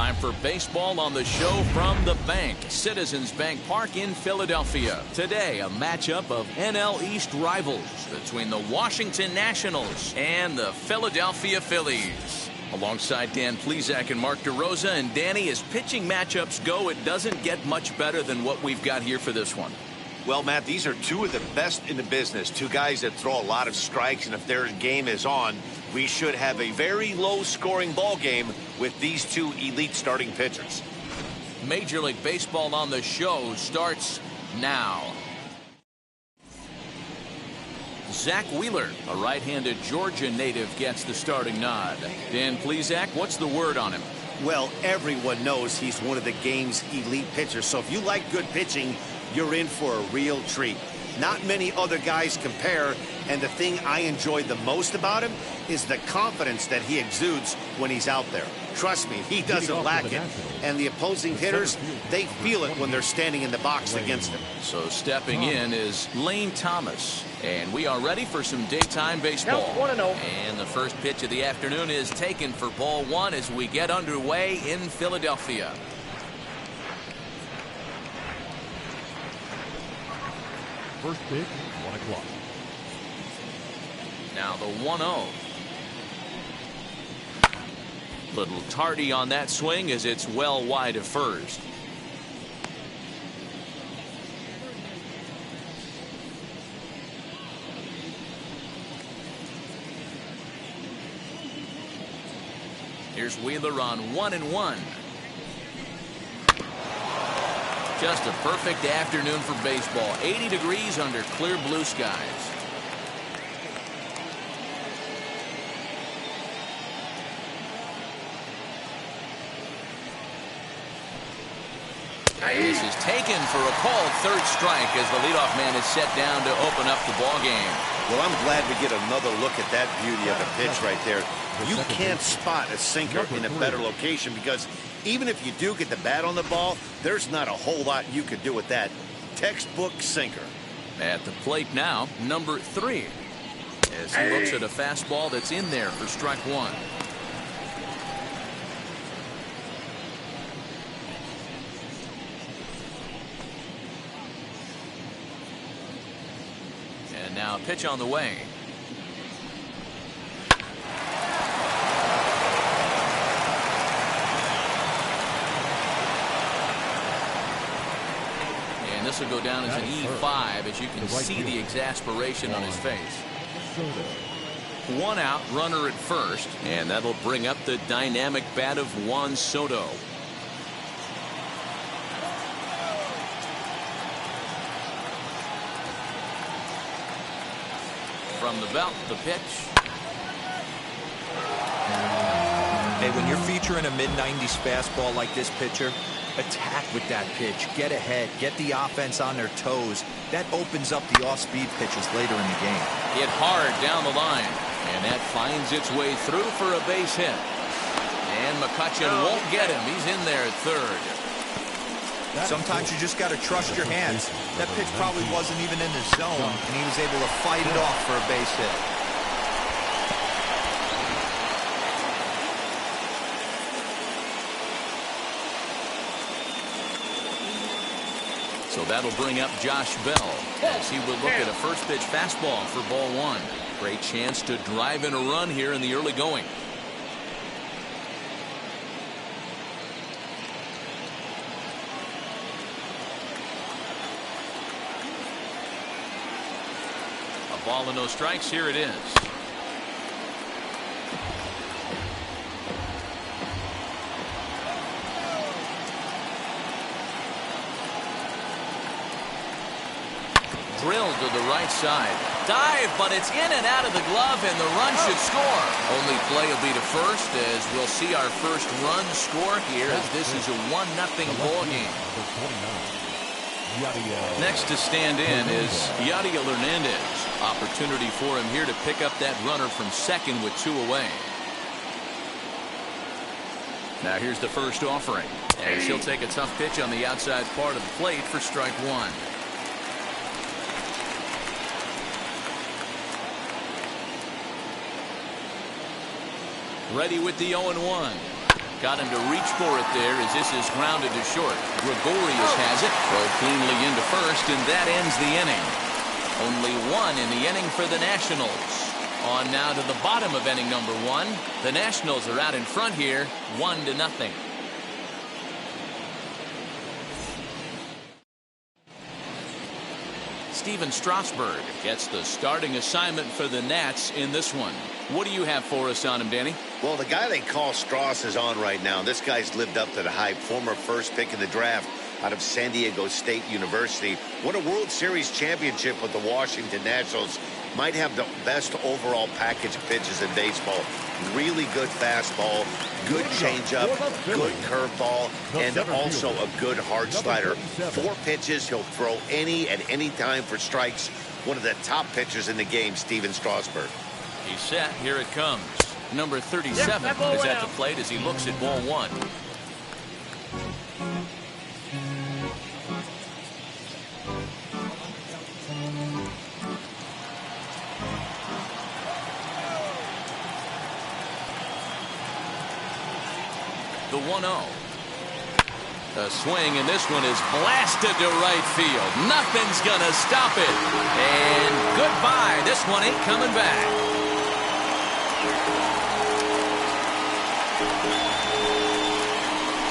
Time for baseball on the show from the bank. Citizens Bank Park in Philadelphia. Today, a matchup of NL East rivals between the Washington Nationals and the Philadelphia Phillies. Alongside Dan Plesac and Mark DeRosa. And Danny, as pitching matchups go, it doesn't get much better than what we've got here for this one. Well, Matt, these are two of the best in the business. Two guys that throw a lot of strikes, and if their game is on, we should have a very low-scoring ball game with these two elite starting pitchers. Major League Baseball on the show starts now. Zach Wheeler, a right-handed Georgia native, gets the starting nod. Dan Plesac, what's the word on him? Well, everyone knows he's one of the game's elite pitchers, so if you like good pitching, you're in for a real treat. Not many other guys compare, and the thing I enjoy the most about him is the confidence that he exudes when he's out there. Trust me, he doesn't lack it. And the opposing hitters, they feel it when they're standing in the box against him. So stepping in is Lane Thomas. And we are ready for some daytime baseball. And the first pitch of the afternoon is taken for ball one as we get underway in Philadelphia. First pitch, 1 o'clock. Now the 1-0. Little tardy on that swing as it's well wide of first. Here's Wheeler on 1-1. Just a perfect afternoon for baseball. 80 degrees under clear blue skies. This is taken for a called third strike as the leadoff man is set down to open up the ball game. Well, I'm glad we get another look at that beauty of a pitch right there. You can't spot a sinker in a better location because even if you do get the bat on the ball, there's not a whole lot you could do with that. Textbook sinker. At the plate now, number 3. As he looks at a fastball that's in there for strike one. And now a pitch on the way. This will go down as an E5 as you can see the exasperation on his face. 1 out, runner at first, and that'll bring up the dynamic bat of Juan Soto. From the belt, the pitch. Hey, when you're featuring a mid-90s fastball like this pitcher, attack with that pitch, get ahead, get the offense on their toes. That opens up the off-speed pitches later in the game. Hit hard down the line, and that finds its way through for a base hit. And McCutchen won't get him. He's in there at third. Sometimes you just got to trust your hands. That pitch probably wasn't even in the zone, and he was able to fight it off for a base hit. So that'll bring up Josh Bell as he will look at a first pitch fastball for ball one. Great chance to drive in a run here in the early going. A ball and no strikes. Here it is. Drilled to the right side. Dive, but it's in and out of the glove, and the run should score. Only play will be to first, as we'll see our first run score here, as this is a 1-0 ball game. Next to stand in is Yadiel Hernandez. Opportunity for him here to pick up that runner from second with 2 away. Now here's the first offering, as he'll take a tough pitch on the outside part of the plate for strike one. Ready with the 0-1. Got him to reach for it there as this is grounded to short. Gregorius has it. Throw cleanly into first, and that ends the inning. Only one in the inning for the Nationals. On now to the bottom of inning number 1. The Nationals are out in front here, 1-0. Steven Strasburg gets the starting assignment for the Nats in this one. What do you have for us on him, Danny? Well, the guy they call Strauss is on right now. This guy's lived up to the hype. Former first pick in the draft out of San Diego State University. Won a World Series championship with the Washington Nationals. Might have the best overall package of pitches in baseball. Really good fastball, good changeup, good curveball, and also a good hard slider. 4 pitches, he'll throw any at any time for strikes. One of the top pitchers in the game, Steven Strasburg. He's set. Here it comes. Number 37 is at the plate as he looks at ball 1. The 1-0. A swing, and this one is blasted to right field. Nothing's gonna stop it. And goodbye. This one ain't coming back.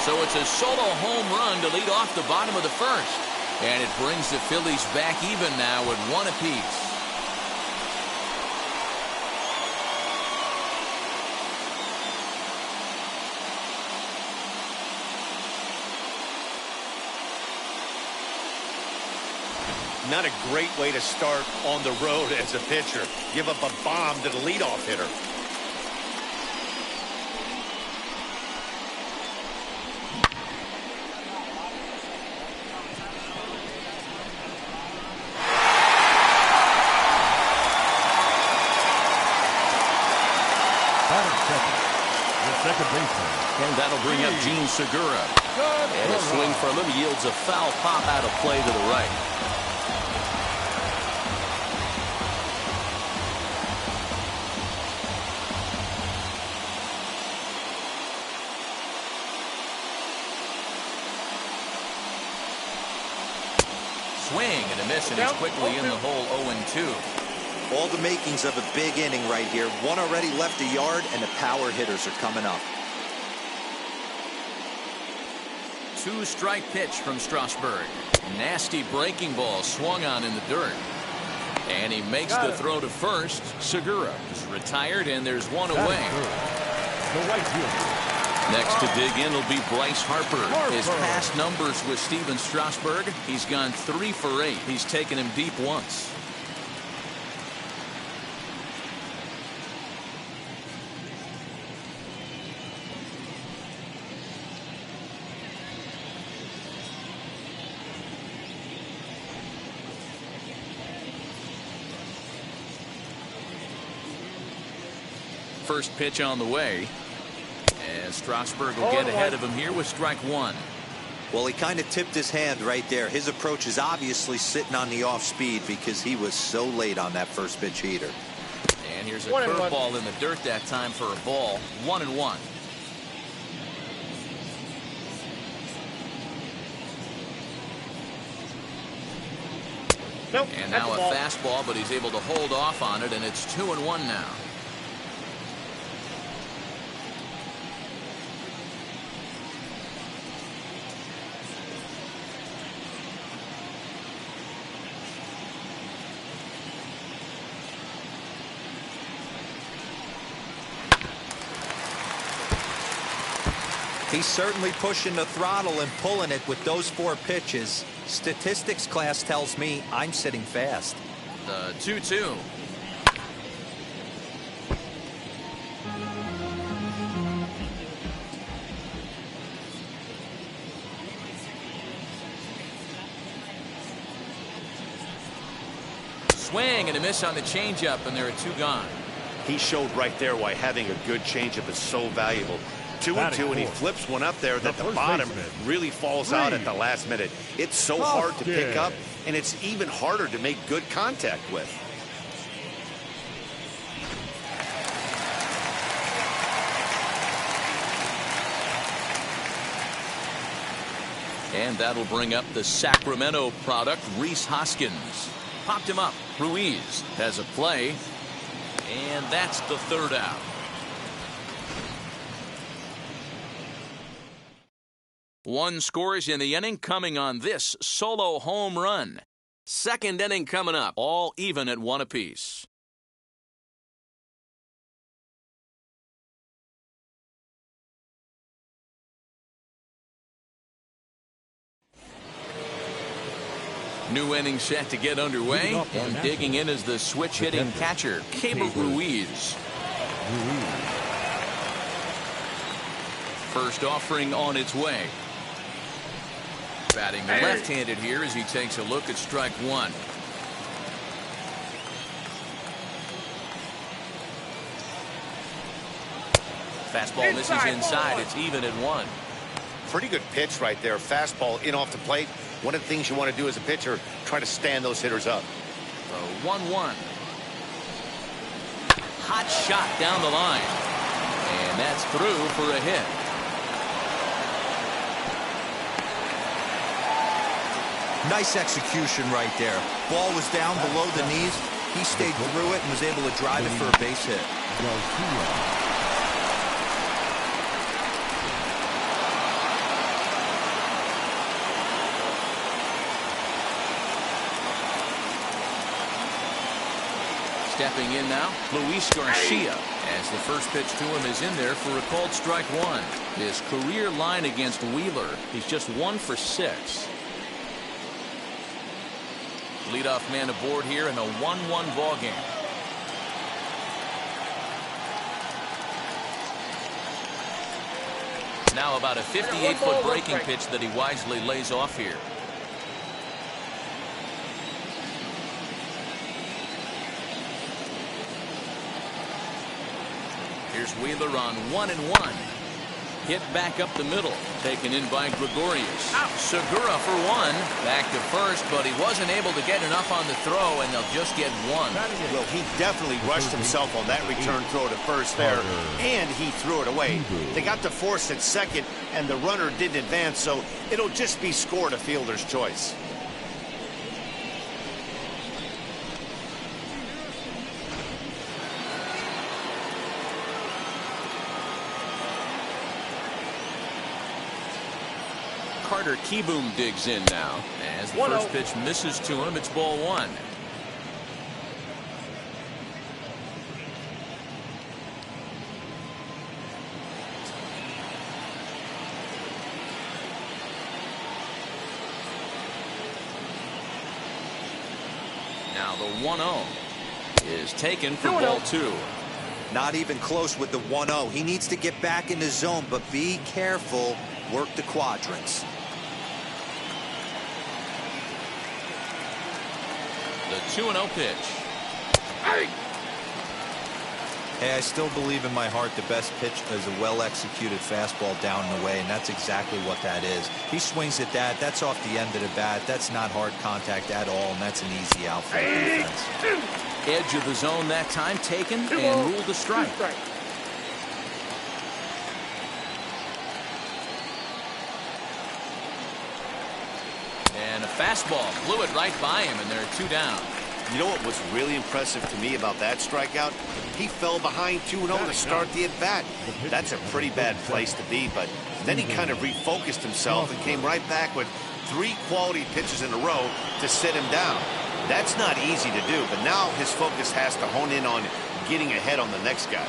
So it's a solo home run to lead off the bottom of the first. And it brings the Phillies back even now at 1 apiece. Not a great way to start on the road as a pitcher. Give up a bomb to the leadoff hitter. Second baseman. And that'll bring up Gene Segura. And a swing from him yields a foul pop out of play to the right. Swing and a miss, and he's quickly in the hole. 0-2. All the makings of a big inning right here. One already left the yard, and the power hitters are coming up. 2-strike pitch from Strasburg. Nasty breaking ball swung on in the dirt. And he makes the throw to first. Segura is retired, and there's one away. The right fielder. Next to dig in will be Bryce Harper. His past numbers with Steven Strasburg, he's gone 3 for 8. He's taken him deep once. First pitch on the way. And Strasburg will get ahead of him here with strike 1. Well, he kind of tipped his hand right there. His approach is obviously sitting on the off speed because he was so late on that first pitch heater. And here's a curveball in the dirt that time for a ball. 1-1. Nope, and now a fastball, but he's able to hold off on it, and it's 2-1 now. He's certainly pushing the throttle and pulling it with those 4 pitches. Statistics class tells me I'm sitting fast. The 2-2. Swing and a miss on the changeup, and there are 2 gone. He showed right there why having a good changeup is so valuable. 2-2, and he flips one up there that the bottom really falls out at the last minute. It's so hard to pick up, and it's even harder to make good contact with. And that'll bring up the Sacramento product, Rhys Hoskins. Popped him up. Ruiz has a play. And that's the third out. One scores in the inning coming on this solo home run. Second inning coming up, all even at 1 apiece. New inning set to get underway, and digging in is the switch-hitting catcher, Keibert Ruiz. First offering on its way. Batting left-handed here as he takes a look at strike one. Fastball misses inside. It's even at 1. Pretty good pitch right there. Fastball in off the plate. One of the things you want to do as a pitcher, try to stand those hitters up. 1-1. Hot shot down the line. And that's through for a hit. Nice execution right there. Ball was down below the knees. He stayed through it and was able to drive it for a base hit. Stepping in now, Luis Garcia, as the first pitch to him is in there for a called strike one. His career line against Wheeler, he's just 1 for 6. Leadoff man aboard here in a 1-1 ball game. Now about a 58-foot breaking pitch that he wisely lays off here. Here's Wheeler on 1-1. Hit back up the middle. Taken in by Gregorius. Segura for 1. Back to first, but he wasn't able to get enough on the throw, and they'll just get 1. Well, he definitely rushed himself on that return throw to first there, and he threw it away. They got to force at second, and the runner didn't advance, so it'll just be scored a fielder's choice. Carter Kieboom digs in now. As the first pitch misses to him, it's ball 1. Now the 1-0 is taken for ball 2. Not even close with the 1-0. He needs to get back in the zone, but be careful. Work the quadrants. The 2-0 pitch. Hey, I still believe in my heart the best pitch is a well-executed fastball down and away, and that's exactly what that is. He swings at that. That's off the end of the bat. That's not hard contact at all, and that's an easy out for the defense. Edge of the zone that time taken and ruled a strike. And a fastball blew it right by him, and there are 2 down. You know what was really impressive to me about that strikeout? He fell behind 2-0 to start the at-bat. That's a pretty bad place to be, but then he kind of refocused himself and came right back with 3 quality pitches in a row to sit him down. That's not easy to do, but now his focus has to hone in on getting ahead on the next guy.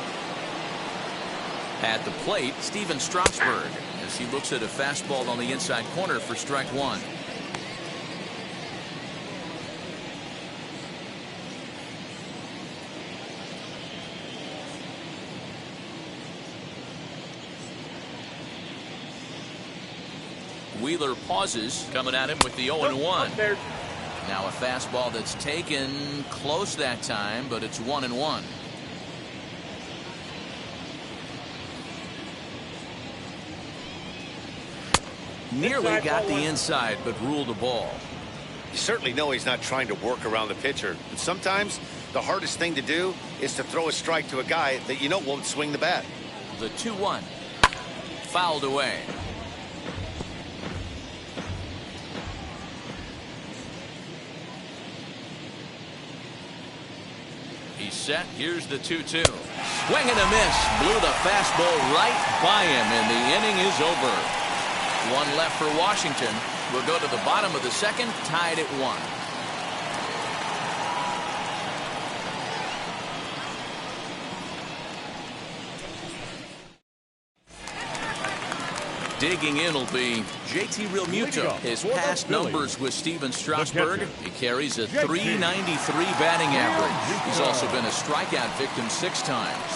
At the plate, Steven Strasburg, as he looks at a fastball on the inside corner for strike 1. Wheeler pauses, coming at him with the 0-1. Now a fastball that's taken close that time, but it's 1-1. Nearly got the inside, but ruled a ball. You certainly know he's not trying to work around the pitcher. But sometimes the hardest thing to do is to throw a strike to a guy that you know won't swing the bat. The 2-1. Fouled away. set. Here's the 2-2. Swing and a miss. Blew the fastball right by him, and the inning is over. One left for Washington. We'll go to the bottom of the second, tied at 1. Digging in will be JT Realmuto. His past numbers with Steven Strasburg. He carries a .393 batting average. He's also been a strikeout victim 6 times.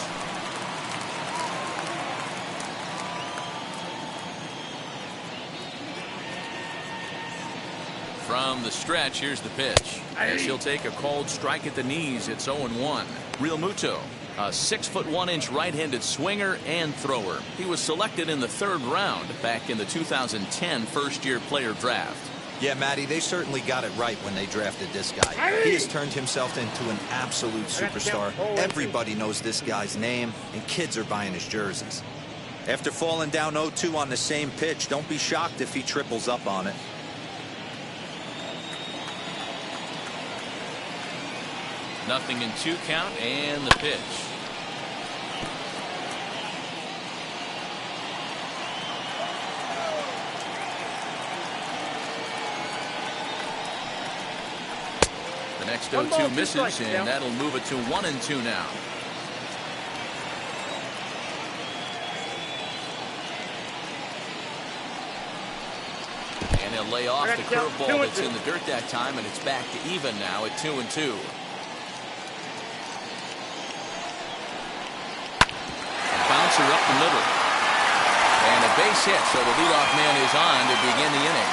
From the stretch, here's the pitch. As he'll take a cold strike at the knees, it's 0-1. Realmuto, a 6'1" right-handed swinger and thrower. He was selected in the 3rd round back in the 2010 first-year player draft. Yeah, Matty, they certainly got it right when they drafted this guy. He has turned himself into an absolute superstar. Everybody knows this guy's name, and kids are buying his jerseys. After falling down 0-2 on the same pitch, don't be shocked if he triples up on it. Nothing in 2 count, and the pitch. The next 0-2 misses, and that'll move it to 1-2 now. And he'll lay off the curveball that's in the dirt that time, and it's back to even now at 2-2. Bouncer up the middle. And a base hit, so the leadoff man is on to begin the inning.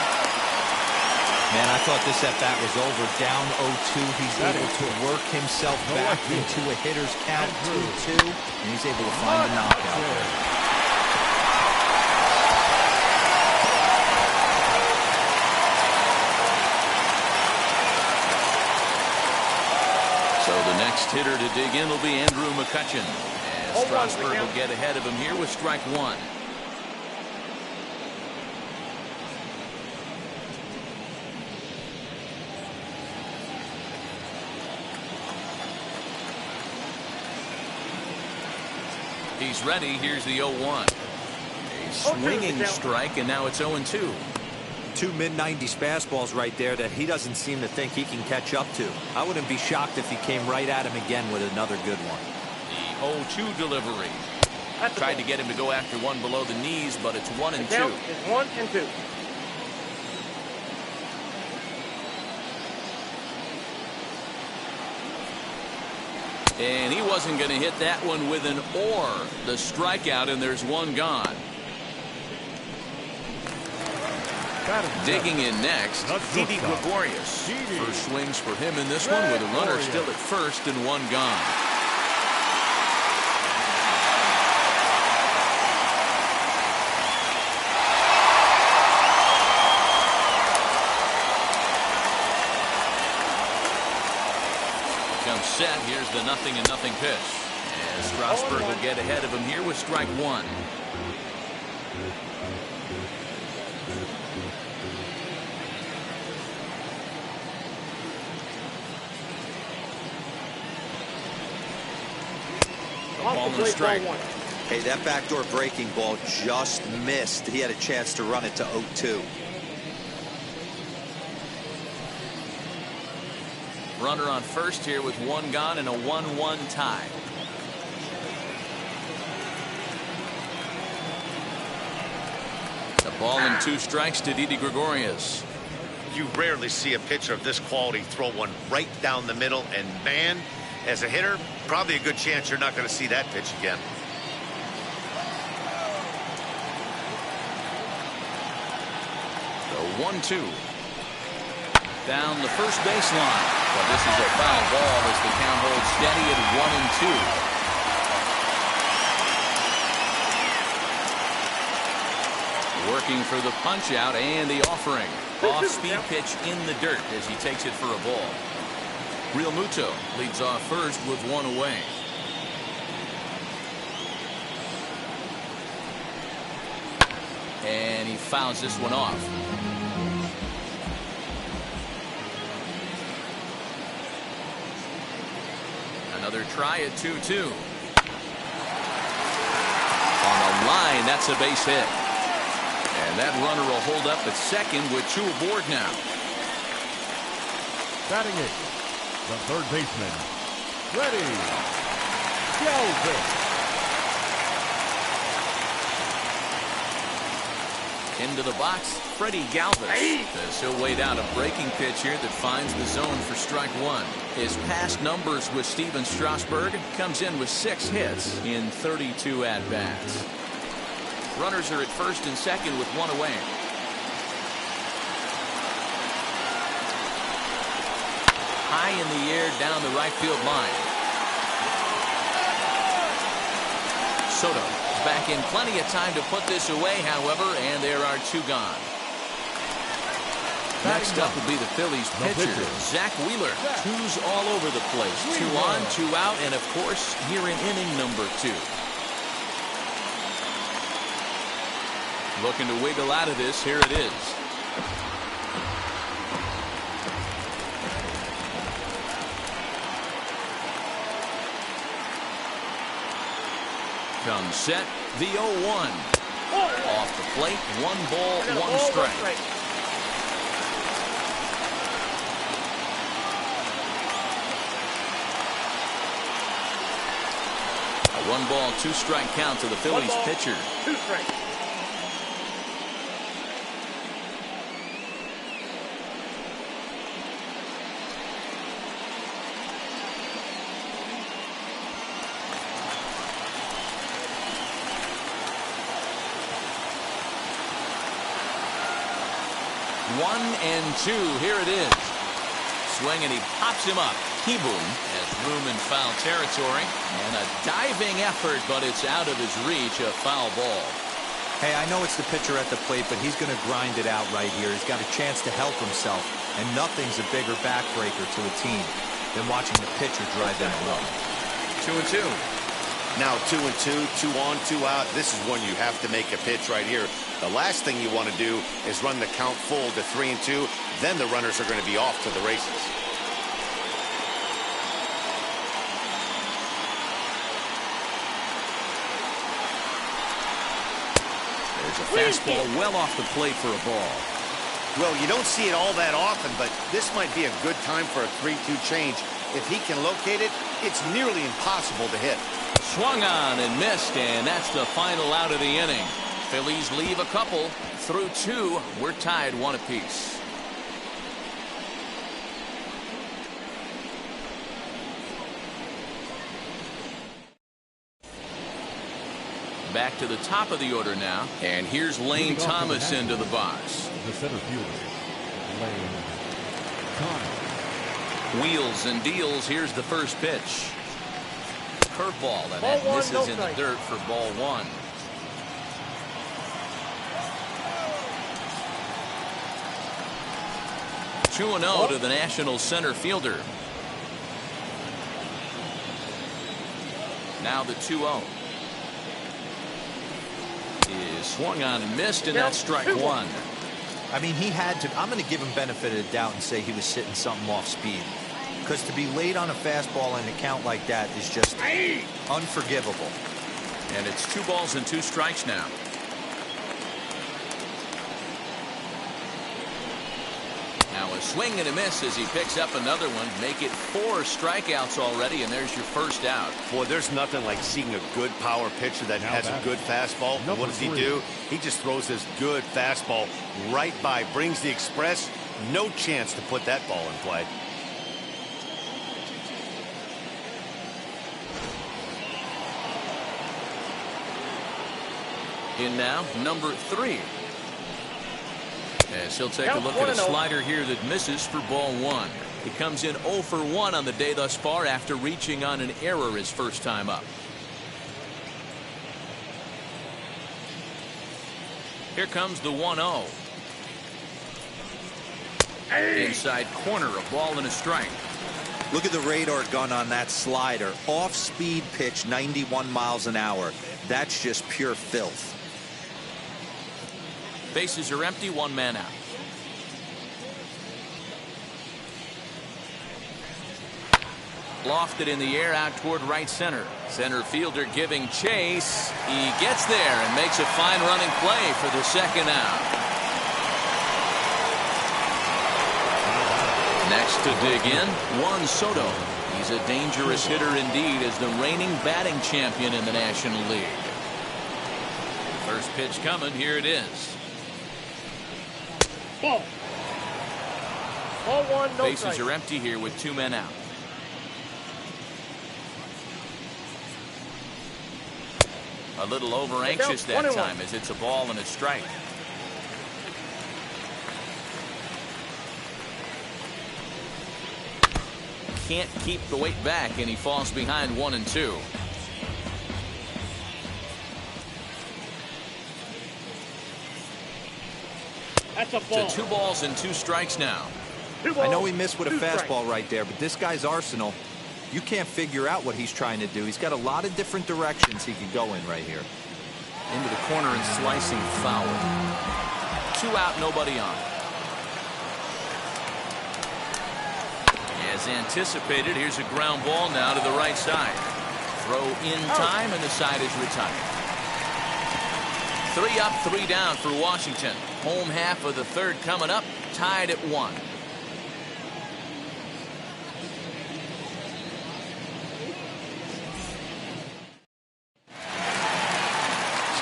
Man, I thought this at-bat was over. Down 0-2. He's able to work himself back into a hitter's count, 2-2, and he's able to find a knockout there. So the next hitter to dig in will be Andrew McCutchen. Strasburg will get ahead of him here with strike 1. He's ready. Here's the 0-1. A swinging strike, and now it's 0-2. 2 mid-90s fastballs right there that he doesn't seem to think he can catch up to. I wouldn't be shocked if he came right at him again with another good one. 0-2 delivery. Tried to get him to go after one below the knees, but it's 1-2. It's 1-2. And he wasn't going to hit that one with an or. The strikeout, and there's one gone. Digging in next, Didi Gregorius. First swings for him in this one with a runner still at first and one gone. Set. Here's the 0-0 pitch. And Strasburg will get ahead of him here with strike 1. A ball and a strike. Hey, that backdoor breaking ball just missed. He had a chance to run it to 0-2. Runner on first here with one gone and a 1-1 tie. The ball and 2 strikes to Didi Gregorius. You rarely see a pitcher of this quality throw one right down the middle, and man, as a hitter, probably a good chance you're not going to see that pitch again. The 1-2. Down the first baseline. But this is a foul ball as the count holds steady at 1-2. Working for the punch out and the offering. Off-speed pitch in the dirt as he takes it for a ball. Realmuto leads off first with 1 away. And he fouls this one off. Another try at 2-2. On the line, that's a base hit. And that runner will hold up at second with 2 aboard now. Batting it, the third baseman, ready, Galvin. Into the box, Freddie Galvis. As he'll wait out a breaking pitch here that finds the zone for strike 1. His past numbers with Steven Strasburg comes in with 6 hits in 32 at-bats. Runners are at first and second with 1 away. High in the air down the right field line. Soto back in plenty of time to put this away, however, and there are 2 gone. Next up will be the Phillies pitcher, Zach Wheeler. 2s all over the place. 2 on, 2 out, and of course, here in inning number 2. Looking to wiggle out of this. Here it is. Comes set, the 0-1. Off the plate, 1 ball, 1 strike. A 1 ball, 2 strike count to the Phillies pitcher. 2 strikes. One and 2. Here it is. Swing and he pops him up. Kieboom has room in foul territory. And a diving effort, but it's out of his reach. A foul ball. Hey, I know it's the pitcher at the plate, but he's going to grind it out right here. He's got a chance to help himself. And nothing's a bigger backbreaker to a team than watching the pitcher drive in a run. 2 and 2. Now 2 and 2, 2 on, 2 out. This is when you have to make a pitch right here. The last thing you want to do is run the count full to 3 and 2. Then the runners are going to be off to the races. There's a fastball well off the plate for a ball. Well, you don't see it all that often, but this might be a good time for a 3-2 change. If he can locate it, it's nearly impossible to hit. Swung on and missed, and that's the final out of the inning. Phillies leave a couple. Through 2, we're tied 1 apiece. Back to the top of the order now, and here's Lane Thomas into the box. The center fielder, Lane Thomas. Wheels and deals. Here's the first pitch. Curveball, and that Ball 1, misses no in the strike. dirt for ball 1. Two 2-0 to the Nationals center fielder. Now the 2-0 is swung on and missed, and that's strike 1. I mean, he had to. I'm going to give him benefit of the doubt and say he was sitting something off speed, because to be late on a fastball and a count like that is just unforgivable. And it's 2 balls and 2 strikes now. Now a swing and a miss as he picks up another one. Make it 4 strikeouts already, and there's your first out. Boy, there's nothing like seeing a good power pitcher that has a good fastball. And what does he do? He just throws this good fastball right by, brings the express. No chance to put that ball in play. In now, number 3. As he'll take a look at a slider here that misses for ball 1. He comes in 0 for 1 on the day thus far after reaching on an error his first time up. Here comes the 1-0. Inside corner, a ball and a strike. Look at the radar gun on that slider. Off-speed pitch, 91 miles an hour. That's just pure filth. Bases are empty, 1 man out. Lofted in the air out toward right center. Center fielder giving chase. He gets there and makes a fine running play for the second out. Next to dig in, Juan Soto. He's a dangerous hitter indeed as the reigning batting champion in the National League. First pitch coming. Here it is. Ball. Ball one, no Bases strike. are empty here with 2 men out. A little over anxious that time as it's a ball and a strike. Can't keep the weight back and he falls behind 1-2. That's a ball. To 2 balls and 2 strikes now. I know he missed with a 2 strikes. fastball right there, but this guy's arsenal, you can't figure out what he's trying to do. He's got a lot of different directions he could go in right here. Into the corner and slicing foul. 2 out, nobody on. As anticipated, here's a ground ball now to the right side. Throw in time and the side is retired. 3 up, 3 down for Washington. Home half of the third coming up, tied at 1.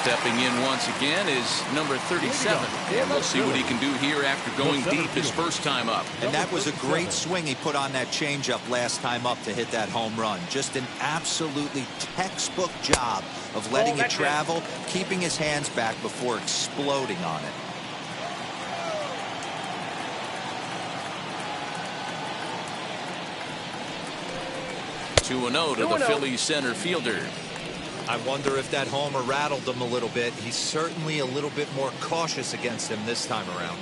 Stepping in once again is number 37. And we'll see what he can do here after going deep his first time up. And that was a great swing he put on that changeup last time up to hit that home run. Just an absolutely textbook job of letting it travel, keeping his hands back before exploding on it. Two and 0 to the Phillies center fielder. I wonder if that homer rattled him a little bit. He's certainly a little bit more cautious against him this time around.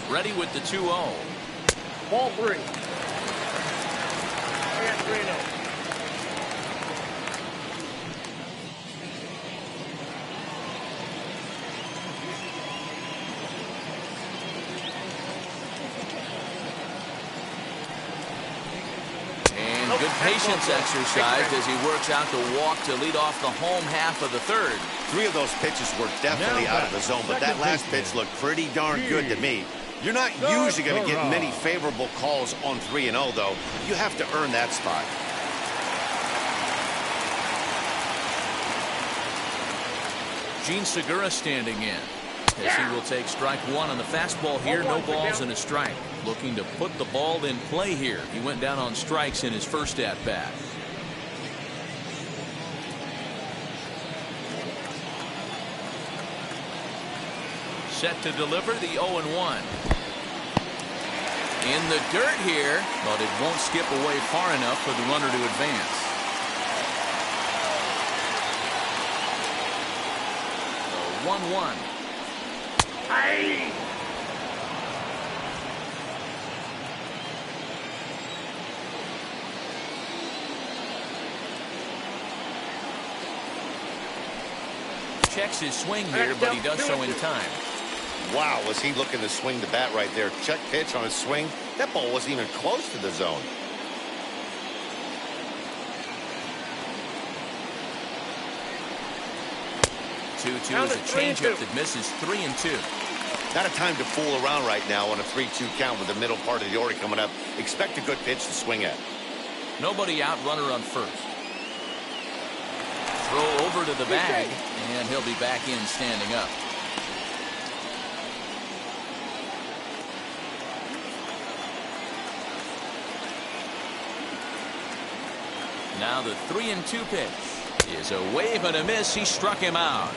Ready with the 2-0. Ball 3. I got 3-0. Good patience exercised as he works out the walk to lead off the home half of the third. 3 of those pitches were definitely out of the zone, but that last pitch looked pretty darn good to me. You're not usually going to get many favorable calls on 3-0, though. You have to earn that spot. Gene Segura standing in as he will take strike 1 on the fastball here. No balls and a strike. Looking to put the ball in play here. He went down on strikes in his first at bat. Set to deliver the 0-1. In the dirt here, but it won't skip away far enough for the runner to advance. So 1-1. Aye. Checks his swing here, but he does so in time. Wow, was he looking to swing the bat right there. Check pitch on his swing. That ball wasn't even close to the zone. Two is a changeup that misses. 3-2. Not a time to fool around right now on a 3-2 count with the middle part of the order coming up. Expect a good pitch to swing at. Nobody out, runner on first. Throw over to the bag, and he'll be back in standing up. Now the 3-2 pitch is a wave and a miss. He struck him out.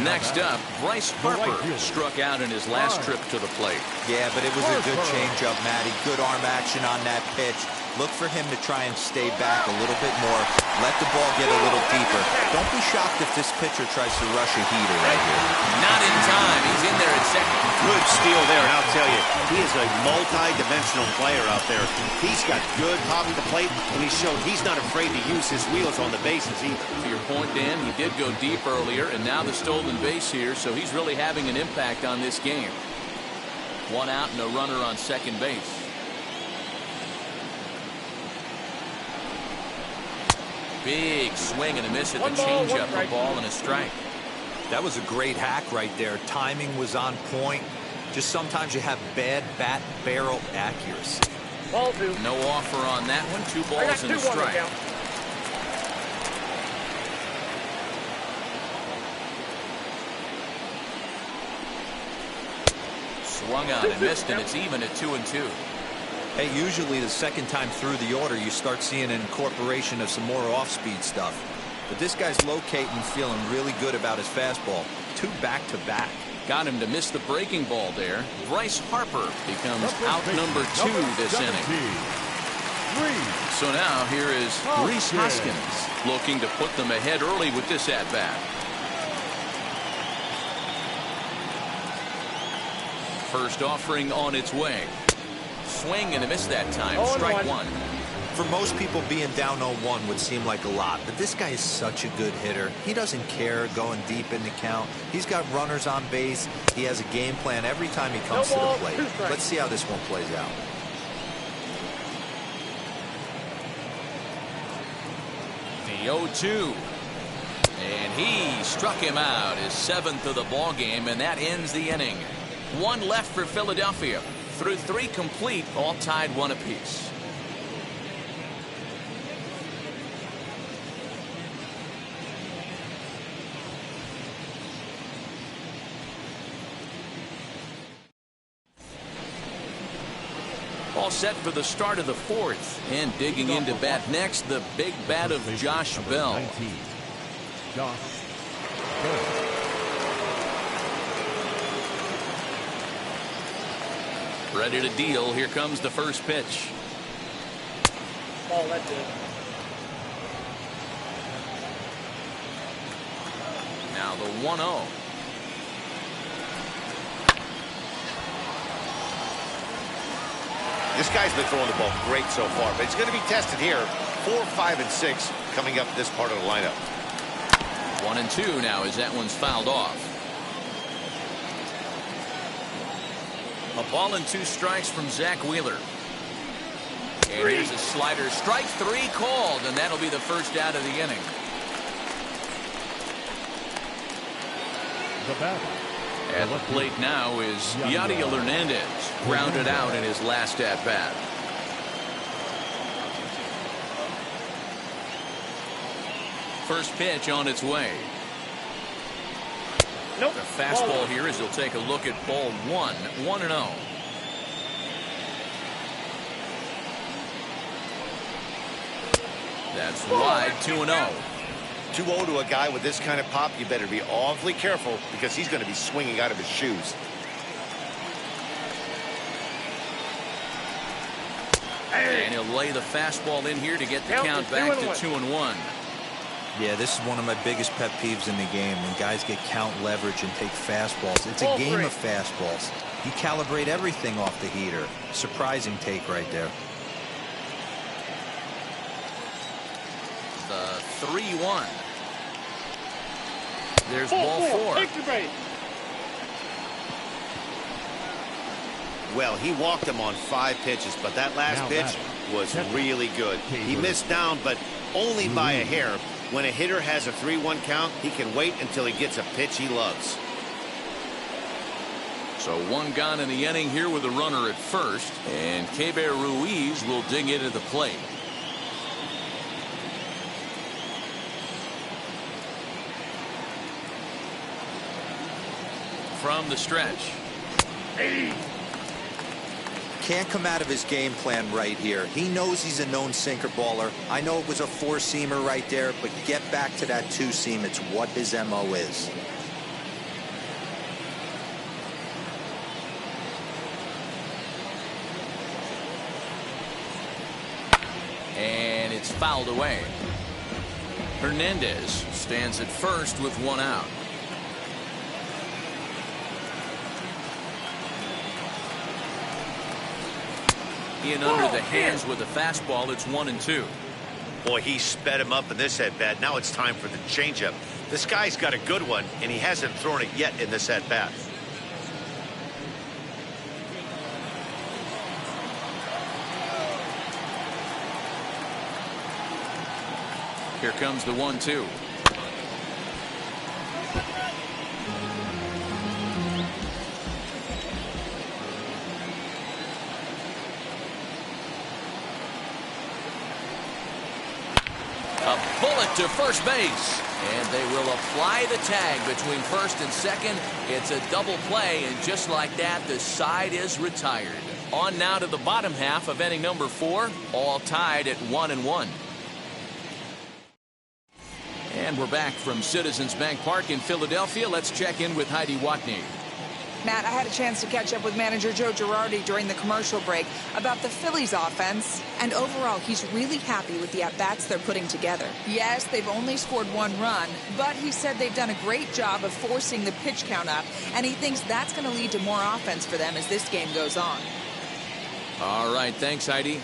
Next up, Bryce Harper struck out in his last trip to the plate. Yeah, but it was a good changeup, Matty. Good arm action on that pitch. Look for him to try and stay back a little bit more. Let the ball get a little deeper. Don't be shocked if this pitcher tries to rush a heater right here. Not in time. He's in there at second. Good steal there, and I'll tell you, he is a multi-dimensional player out there. He's got good pop at the plate, and he showed he's not afraid to use his wheels on the bases either. To your point, Dan, he did go deep earlier, and now the stolen base here, so he's really having an impact on this game. One out and a runner on second base. Big swing and a miss at the changeup, a ball and a strike. That was a great hack right there. Timing was on point. Just sometimes you have bad bat barrel accuracy. Ball two. No offer on that one. 2 balls and a strike. Swung on and missed, and it's even at 2-2. Hey, usually the second time through the order, you start seeing an incorporation of some more off-speed stuff. But this guy's locating, feeling really good about his fastball. 2 back-to-back. Got him to miss the breaking ball there. Bryce Harper becomes out number 2 this inning. So now here is Rhys Hoskins looking to put them ahead early with this at-bat. First offering on its way. Swing and a miss that time. Strike 1. For most people, being down 0-1 would seem like a lot, but this guy is such a good hitter. He doesn't care going deep in the count. He's got runners on base. He has a game plan every time he comes to the plate. Let's see how this one plays out. The 0-2. And he struck him out, his 7th of the ball game, and that ends the inning. 1 left for Philadelphia. Through 3 complete, all tied 1 apiece. All set for the start of the 4th. And digging into bat next, the big bat of Josh Bell. 19. Josh Bell. Ready to deal. Here comes the first pitch. Ball, that's it. Now the 1-0. This guy's been throwing the ball great so far, but it's going to be tested here. 4, 5, and 6 coming up this part of the lineup. 1-2 now as that one's fouled off. A ball and 2 strikes from Zach Wheeler. And here's a slider. Strike 3 called, and that'll be the first out of the inning. The batter. At the plate now is Yadiel Hernandez, grounded out in his last at-bat. First pitch on its way. Nope. The fastball here as he'll take a look at ball 1, 1-0. That's wide, 2-0. 2-0 to a guy with this kind of pop, you better be awfully careful because he's going to be swinging out of his shoes. And he'll lay the fastball in here to get the count back to 2-1. Yeah, this is one of my biggest pet peeves in the game, when guys get count leverage and take fastballs. It's a game of fastballs. You calibrate everything off the heater. Surprising take right there. The 3-1. There's ball 4. Take your base. Well, he walked him on 5 pitches, but that last pitch was really good. He missed down, but only by a hair. When a hitter has a 3-1 count, he can wait until he gets a pitch he loves. So 1 gone in the inning here with a runner at first, and Keber Ruiz will dig into the plate. From the stretch. Can't come out of his game plan right here. He knows he's a known sinker baller. I know it was a 4-seamer right there, but get back to that 2-seam. It's what his MO is. fouled away. Hernandez stands at first with one out. In under the hands with a fastball. It's 1-2. Boy, he sped him up in this at-bat. Now it's time for the changeup. This guy's got a good one, and he hasn't thrown it yet in this at-bat. Here comes the 1-2. A bullet to first base. And they will apply the tag between first and second. It's a double play, and just like that, the side is retired. On now to the bottom half of inning number 4, all tied at 1-1. And we're back from Citizens Bank Park in Philadelphia. Let's check in with Heidi Watney. Matt, I had a chance to catch up with manager Joe Girardi during the commercial break about the Phillies offense, and overall he's really happy with the at-bats they're putting together. Yes, they've only scored 1 run, but he said they've done a great job of forcing the pitch count up, and he thinks that's going to lead to more offense for them as this game goes on. All right, thanks, Heidi.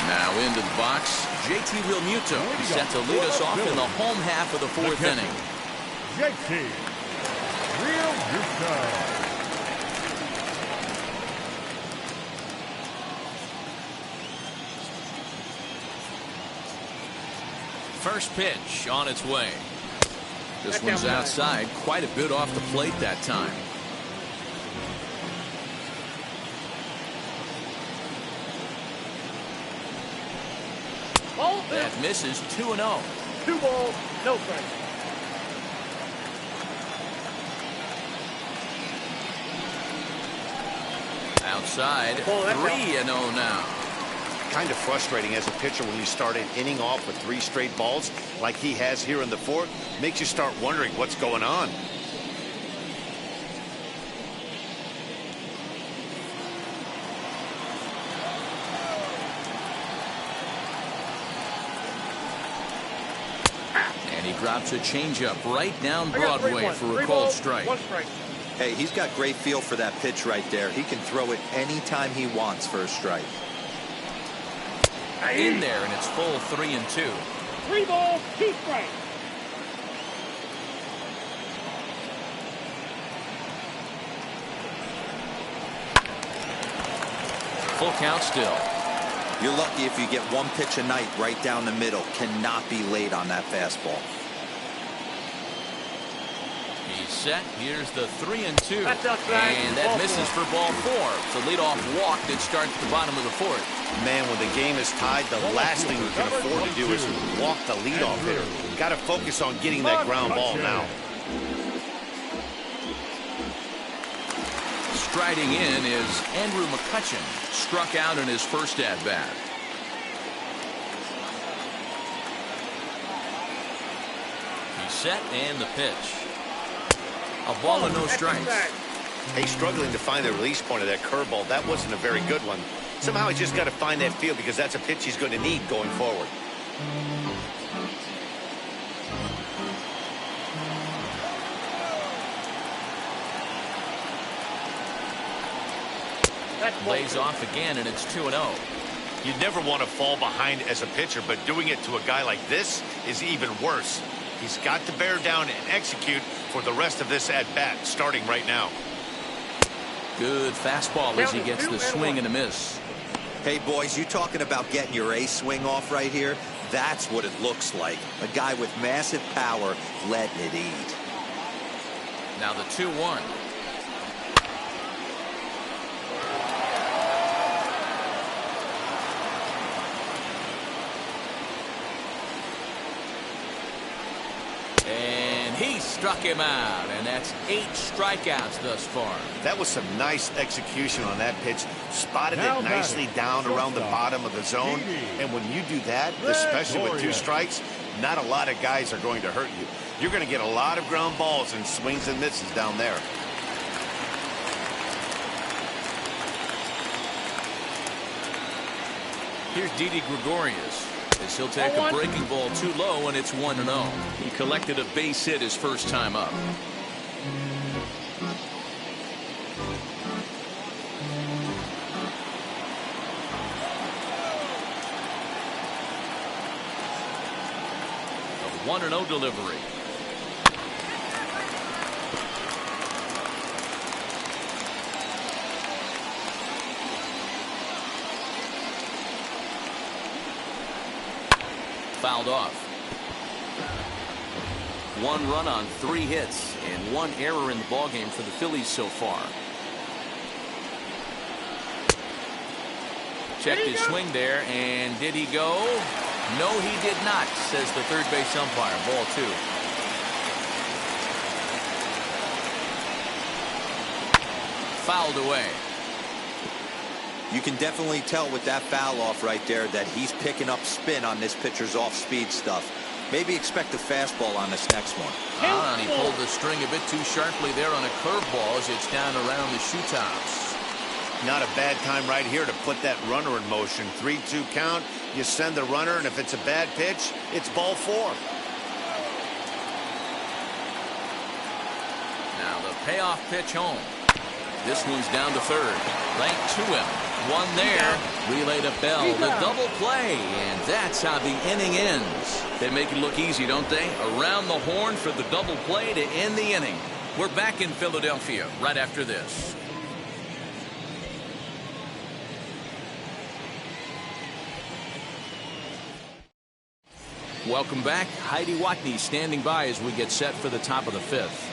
Now into the box, JT Realmuto set to lead us off in the home half of the 4th inning. JT Realmuto. First pitch on its way. This one's outside, quite a bit off the plate that time. That misses. 2-0. 2 balls, no strikes. Outside, 3-0 now. Kind of frustrating as a pitcher when you start an inning off with 3 straight balls like he has here in the 4th. Makes you start wondering what's going on. And he drops a changeup right down Broadway for a called strike. 1 strike. Hey, he's got great feel for that pitch right there. He can throw it anytime he wants for a strike. In there, and it's full 3-2. 3 balls, 2 strikes. Full count still. You're lucky if you get 1 pitch a night right down the middle. Cannot be late on that fastball. He's set. Here's the 3-2. That's outside. And that misses for ball 4. It's a leadoff walk that starts the bottom of the 4th. Man, when the game is tied, the last thing you can afford to do is walk the leadoff hitter. Got to focus on getting that ground ball now. Striding in is Andrew McCutchen. Struck out in his first at-bat. He's set, and the pitch. A ball and no strikes. Hey, struggling to find the release point of that curveball. That wasn't a very good one. Somehow he's just got to find that feel because that's a pitch he's going to need going forward. Lays off again, and it's 2-0. You never want to fall behind as a pitcher, but doing it to a guy like this is even worse. He's got to bear down and execute for the rest of this at-bat, starting right now. Good fastball as he gets the swing and a miss. Hey, boys, you talking about getting your ace swing off right here? That's what it looks like. A guy with massive power letting it eat. Now the 2-1. And he struck him out, and that's 8 strikeouts thus far. That was some nice execution on that pitch. Spotted it nicely down around the bottom of the zone. And when you do that, especially with 2 strikes, not a lot of guys are going to hurt you. You're going to get a lot of ground balls and swings and misses down there. Here's Didi Gregorius as he'll take a breaking ball too low, and it's 1-0. He collected a base hit his first time up. A 1-0 delivery. Fouled off. 1 run on 3 hits and 1 error in the ballgame for the Phillies so far. Checked his swing there, and did he go? No, he did not, says the third base umpire. Ball 2. Fouled away. You can definitely tell with that foul off right there that he's picking up spin on this pitcher's off-speed stuff. Maybe expect a fastball on this next one. And he pulled the string a bit too sharply there on a curveball as it's down around the shoe tops. Not a bad time right here to put that runner in motion. 3-2 count. You send the runner, and if it's a bad pitch, it's ball 4. Now the payoff pitch home. This one's down to third. Right to him. 1 there. Relay to Bell. The double play. And that's how the inning ends. They make it look easy, don't they? Around the horn for the double play to end the inning. We're back in Philadelphia right after this. Welcome back. Heidi Watney standing by as we get set for the top of the 5th.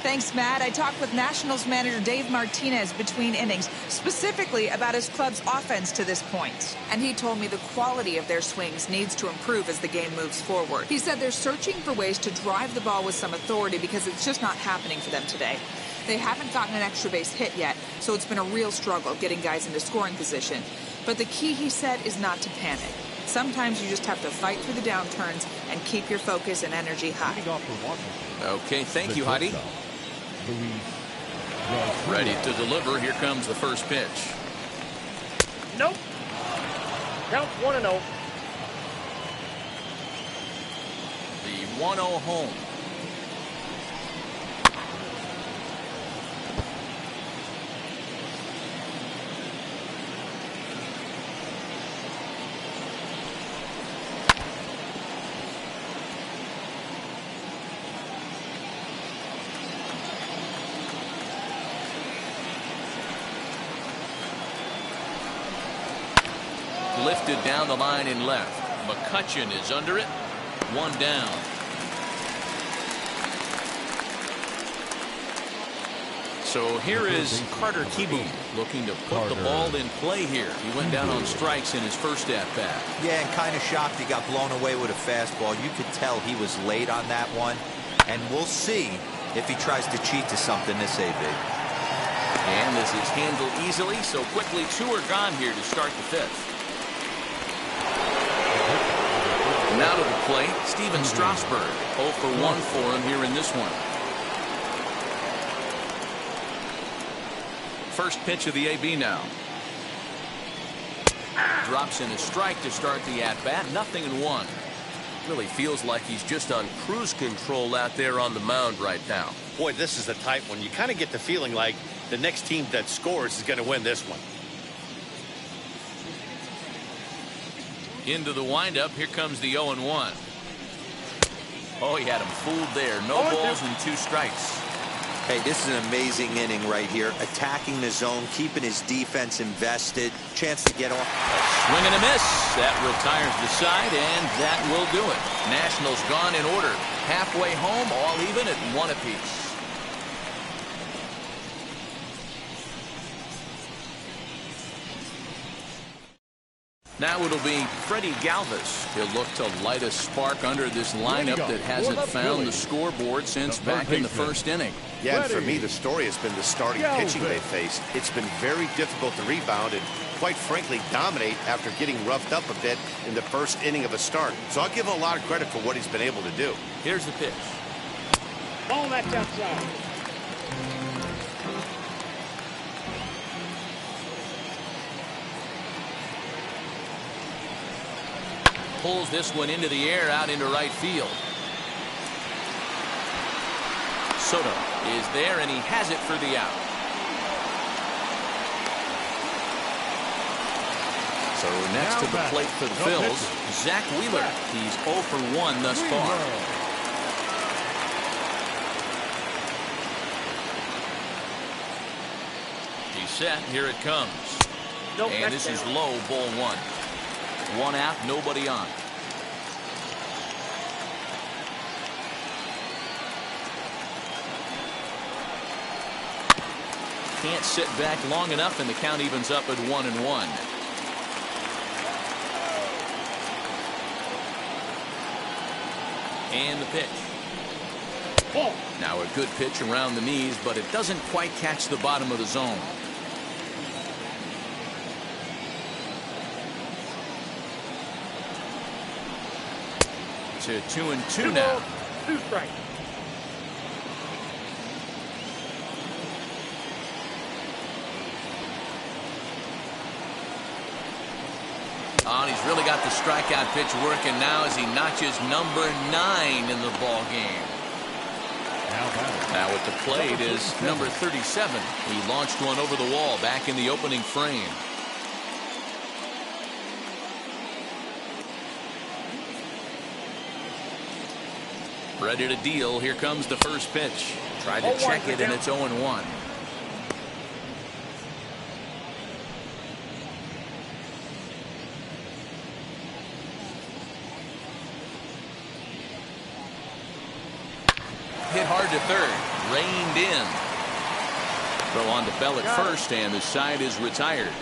Thanks, Matt. I talked with Nationals manager Dave Martinez between innings, specifically about his club's offense to this point. And he told me the quality of their swings needs to improve as the game moves forward. He said they're searching for ways to drive the ball with some authority because it's just not happening for them today. They haven't gotten an extra base hit yet, so it's been a real struggle getting guys into scoring position. But the key, he said, is not to panic. Sometimes you just have to fight through the downturns and keep your focus and energy high. Okay, thank you, Heidi. Ready to deliver. Here comes the first pitch. Nope. Count 1-0. The 1-0 home. Lifted down the line in left. McCutchen is under it. 1 down. So here is Carter Kieboom looking to put the ball in play here. He went down on strikes in his first at-bat. Yeah, and kind of shocked he got blown away with a fastball. You could tell he was late on that one. And we'll see if he tries to cheat to something this AB. And this is handled easily, so quickly 2 are gone here to start the 5th. Now to the plate, Steven Strasburg. 0 for 1 for him here in this one. First pitch of the AB now. Drops in a strike to start the at-bat. 0-1. Really feels like he's just on cruise control out there on the mound right now. Boy, this is a tight one. You kind of get the feeling like the next team that scores is going to win this one. Into the windup. Here comes the 0-1. Oh, he had him fooled there. No balls and 2 strikes. Hey, this is an amazing inning right here. Attacking the zone, keeping his defense invested. Chance to get off. Swing and a miss. That retires the side, and that will do it. Nationals gone in order. Halfway home, all even at 1 apiece. Now it'll be Freddie Galvis. He'll look to light a spark under this lineup that hasn't found the scoreboard since back in the first inning. Yeah, and for me, the story has been the starting pitching they faced. It's been very difficult to rebound and, quite frankly, dominate after getting roughed up a bit in the first inning of a start. So I'll give him a lot of credit for what he's been able to do. Here's the pitch. Ball that's outside. pulls this one into the air out into right field. Soto is there, and he has it for the out. So next to the plate for the Phils, Zach Wheeler. He's 0 for 1 thus far. He's set. Here it comes. And this is low, ball 1. 1 out, nobody on. Can't sit back long enough, and the count evens up at 1-1. And the pitch. Ball. Now a good pitch around the knees, but it doesn't quite catch the bottom of the zone. To 2-2 now. 2 strikes. Oh, and he's really got the strikeout pitch working now as he notches number 9 in the ball game. Now at the plate is number 37. He launched one over the wall back in the opening frame. Ready to deal. Here comes the first pitch. Tried to check it, and it's 0-1. Hit hard to third. Reined in. Throw on to Bell at first, and the side is retired.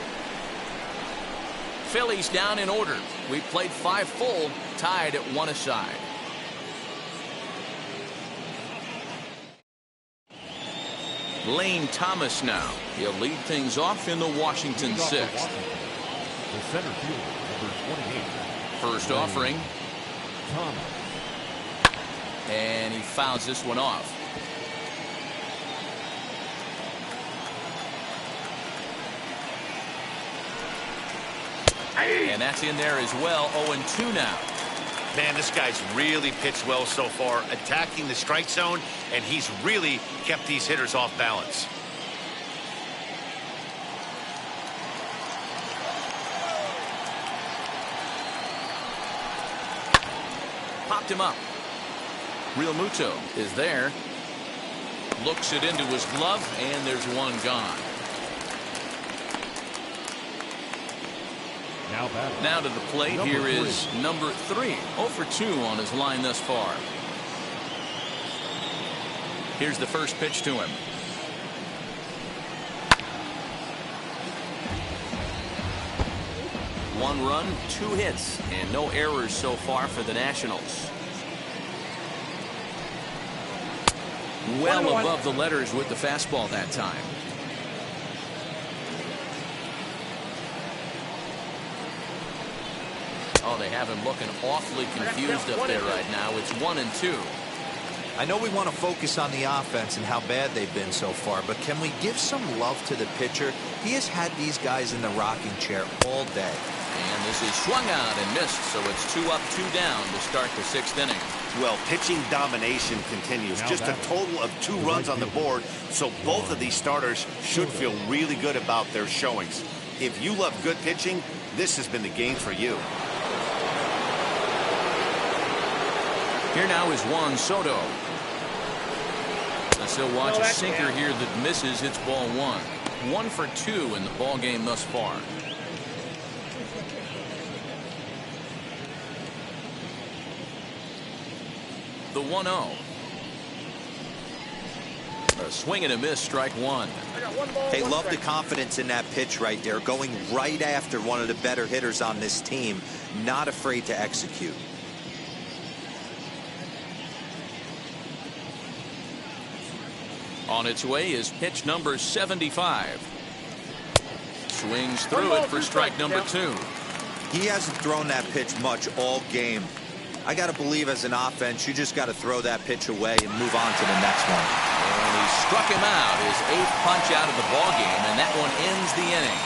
Phillies down in order. We played 5 full, tied at 1 aside. Lane Thomas now. He'll lead things off in the Washington 6th. The center fielder, number 28. First offering. Thomas. And he fouls this one off. And that's in there as well. 0-2 now. Man, this guy's really pitched well so far, attacking the strike zone, and he's really kept these hitters off balance. Popped him up. Real Muto is there. Looks it into his glove, and there's one gone. Now to the plate. Here is number 3. 0 for 2 on his line thus far. Here's the first pitch to him. One run, 2 hits, and no errors so far for the Nationals. Well above the letters with the fastball that time. Oh, they have him looking awfully confused up there right now. It's 1-2. I know we want to focus on the offense and how bad they've been so far, but can we give some love to the pitcher? He has had these guys in the rocking chair all day. And this is swung out and missed, so it's 2 up, 2 down to start the 6th inning. Well, pitching domination continues. Just a total of 2 runs on the board, so both of these starters should feel really good about their showings. If you love good pitching, this has been the game for you. Here now is Juan Soto. Let's still watch a sinker here that misses. It's ball 1. 1 for 2 in the ball game thus far. The 1-0. A swing and a miss, strike 1. Hey, love the confidence in that pitch right there. Going right after one of the better hitters on this team. Not afraid to execute. On its way is pitch number 75. Swings through it for strike number 2. He hasn't thrown that pitch much all game. I got to believe as an offense, you just got to throw that pitch away and move on to the next one. And he struck him out, his 8th punch out of the ball game, and that one ends the inning.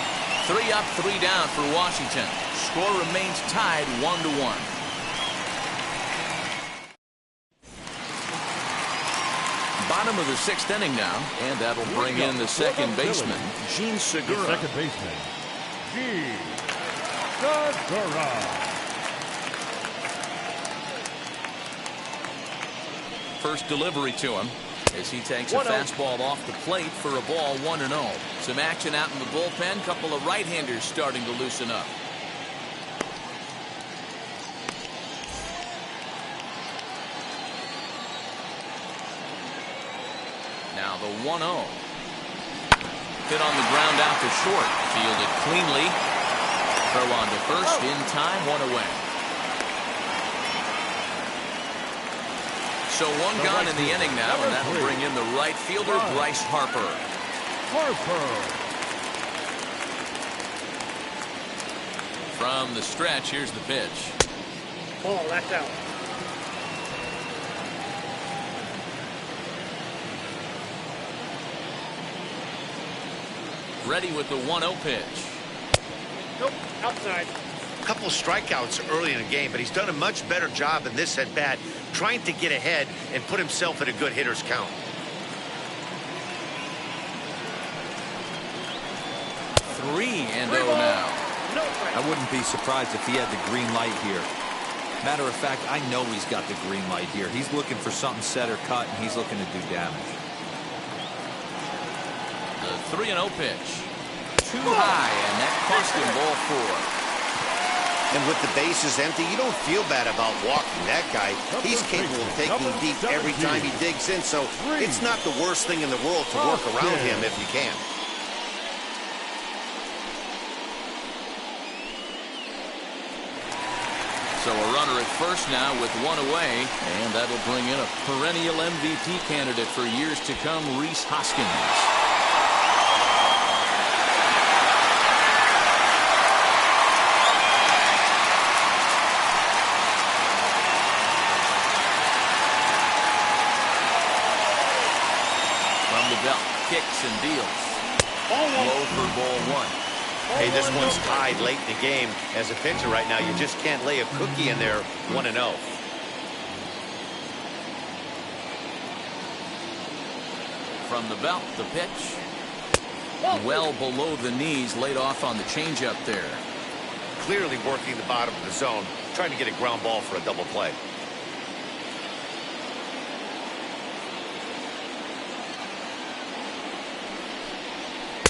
3 up, 3 down for Washington. Score remains tied 1-1. bottom of the 6th inning now, and that'll bring in the second baseman, Gene Segura. Second baseman, Gene Segura. First delivery to him as he takes a fastball off the plate for a ball 1-0. Some action out in the bullpen. Couple of right-handers starting to loosen up. Now the 1-0. Hit on the ground out to short. Fielded cleanly. Throw on to first in time. 1 away. So 1 gone in the inning now, and that will bring in the right fielder, Bryce Harper. From the stretch, here's the pitch. Ball, that's out. Ready with the 1-0 pitch. Nope, outside. A couple strikeouts early in the game, but he's done a much better job in this at bat, trying to get ahead and put himself in a good hitter's count. 3-0 now. No I wouldn't be surprised if he had the green light here. Matter of fact, I know he's got the green light here. He's looking for something set or cut, and he's looking to do damage. The 3-0 pitch. Too high, and that cost him ball 4. And with the bases empty, you don't feel bad about walking that guy. He's capable of taking deep every time he digs in, so it's not the worst thing in the world to work around him if you can. So a runner at first now with 1 away, and that'll bring in a perennial MVP candidate for years to come, Rhys Hoskins. Kicks and deals. Low for ball 1. Hey, this one's tied late in the game. As a pitcher right now, you just can't lay a cookie in there. 1-0. From the belt, the pitch. Well below the knees, laid off on the changeup there. Clearly working the bottom of the zone, trying to get a ground ball for a double play.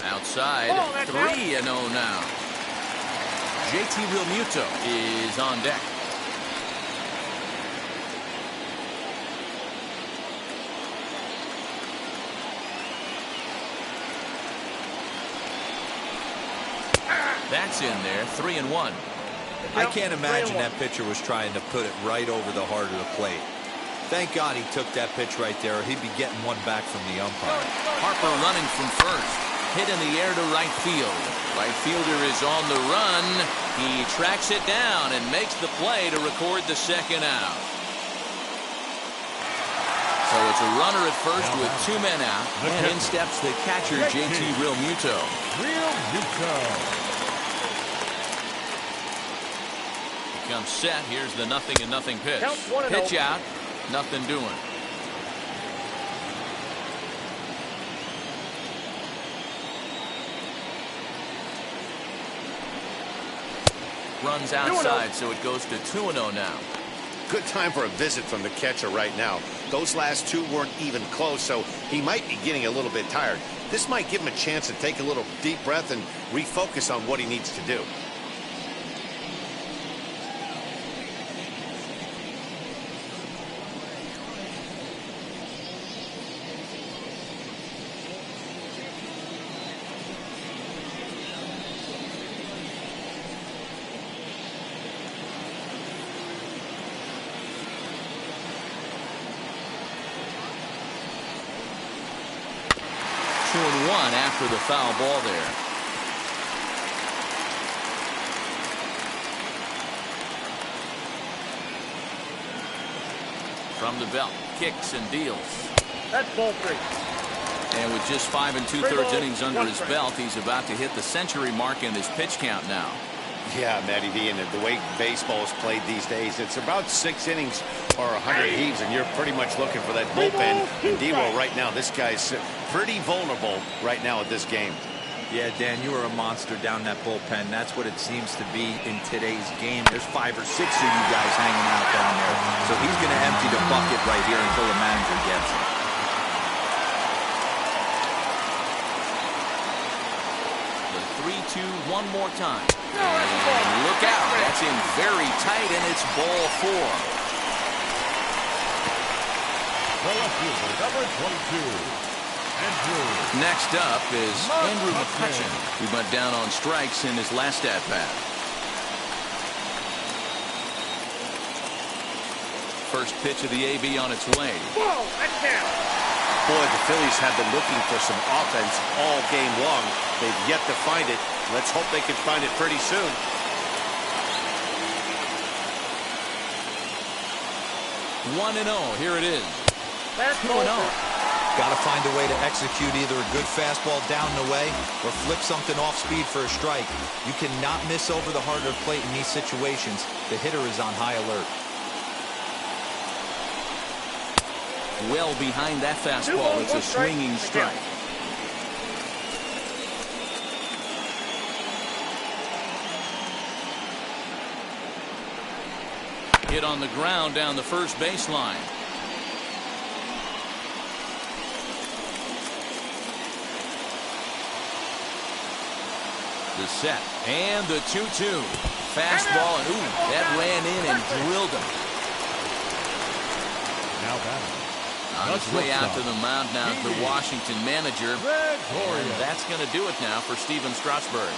Outside, 3-0 now. JT Realmuto is on deck. That's in there, 3-1. I can't imagine that pitcher was trying to put it right over the heart of the plate. Thank God he took that pitch right there, or he'd be getting one back from the umpire. Harper running from first. Hit in the air to right field. Right fielder is on the run. He tracks it down and makes the play to record the second out. So it's a runner at first with 2 men out. And in steps the catcher, JT Realmuto. Becomes set. Here's the 0-0 pitch. Pitch out. Nothing doing. Runs outside, so it goes to 2-0 now. Good time for a visit from the catcher right now. Those last 2 weren't even close, so he might be getting a little bit tired. This might give him a chance to take a little deep breath and refocus on what he needs to do. After the foul ball there. From the belt, kicks and deals. That's ball 3. And with just 5 2/3 innings under his belt, he's about to hit the century mark in his pitch count now. Yeah, Matty V, and the way baseball is played these days, it's about 6 innings or 100 heaves, and you're pretty much looking for that bullpen. And D-Roll right now, this guy's pretty vulnerable right now at this game. Yeah, Dan, you are a monster down that bullpen. That's what it seems to be in today's game. There's 5 or 6 of you guys hanging out down there. So he's going to empty the bucket right here until the manager gets it. The 3-2 one more time. And look out. That's in very tight, and it's ball 4. The left fielder, number 22. Next up is Andrew McCutchen, who went down on strikes in his last at-bat. First pitch of the AB on its way. Whoa, that's down. Boy, the Phillies have been looking for some offense all game long. They've yet to find it. Let's hope they can find it pretty soon. 1-0. Here it is. 2-0. Got to find a way to execute either a good fastball down the way or flip something off speed for a strike. You cannot miss over the heart of the plate in these situations. The hitter is on high alert. Well behind that fastball. It's a swinging strike. Hit on the ground down the first baseline. The set and the 2-2. Fastball, and ooh, that ran in and drilled him. Now batting. On his way out to the mound now, the Washington manager. And that's going to do it now for Steven Strasburg.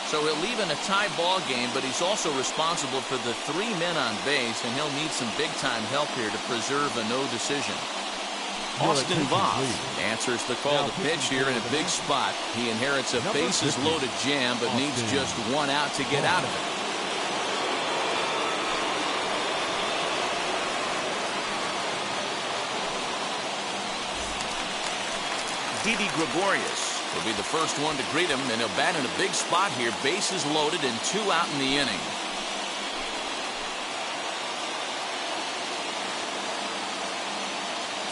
So he'll leave in a tie ball game, but he's also responsible for the 3 men on base, and he'll need some big-time help here to preserve a no decision. Austin Voth answers the call to pitch here in a big spot. He inherits a bases-loaded jam, but needs just 1 out to get out of it. Didi Gregorius will be the first one to greet him, and he'll bat in a big spot here. Bases loaded and 2 out in the inning.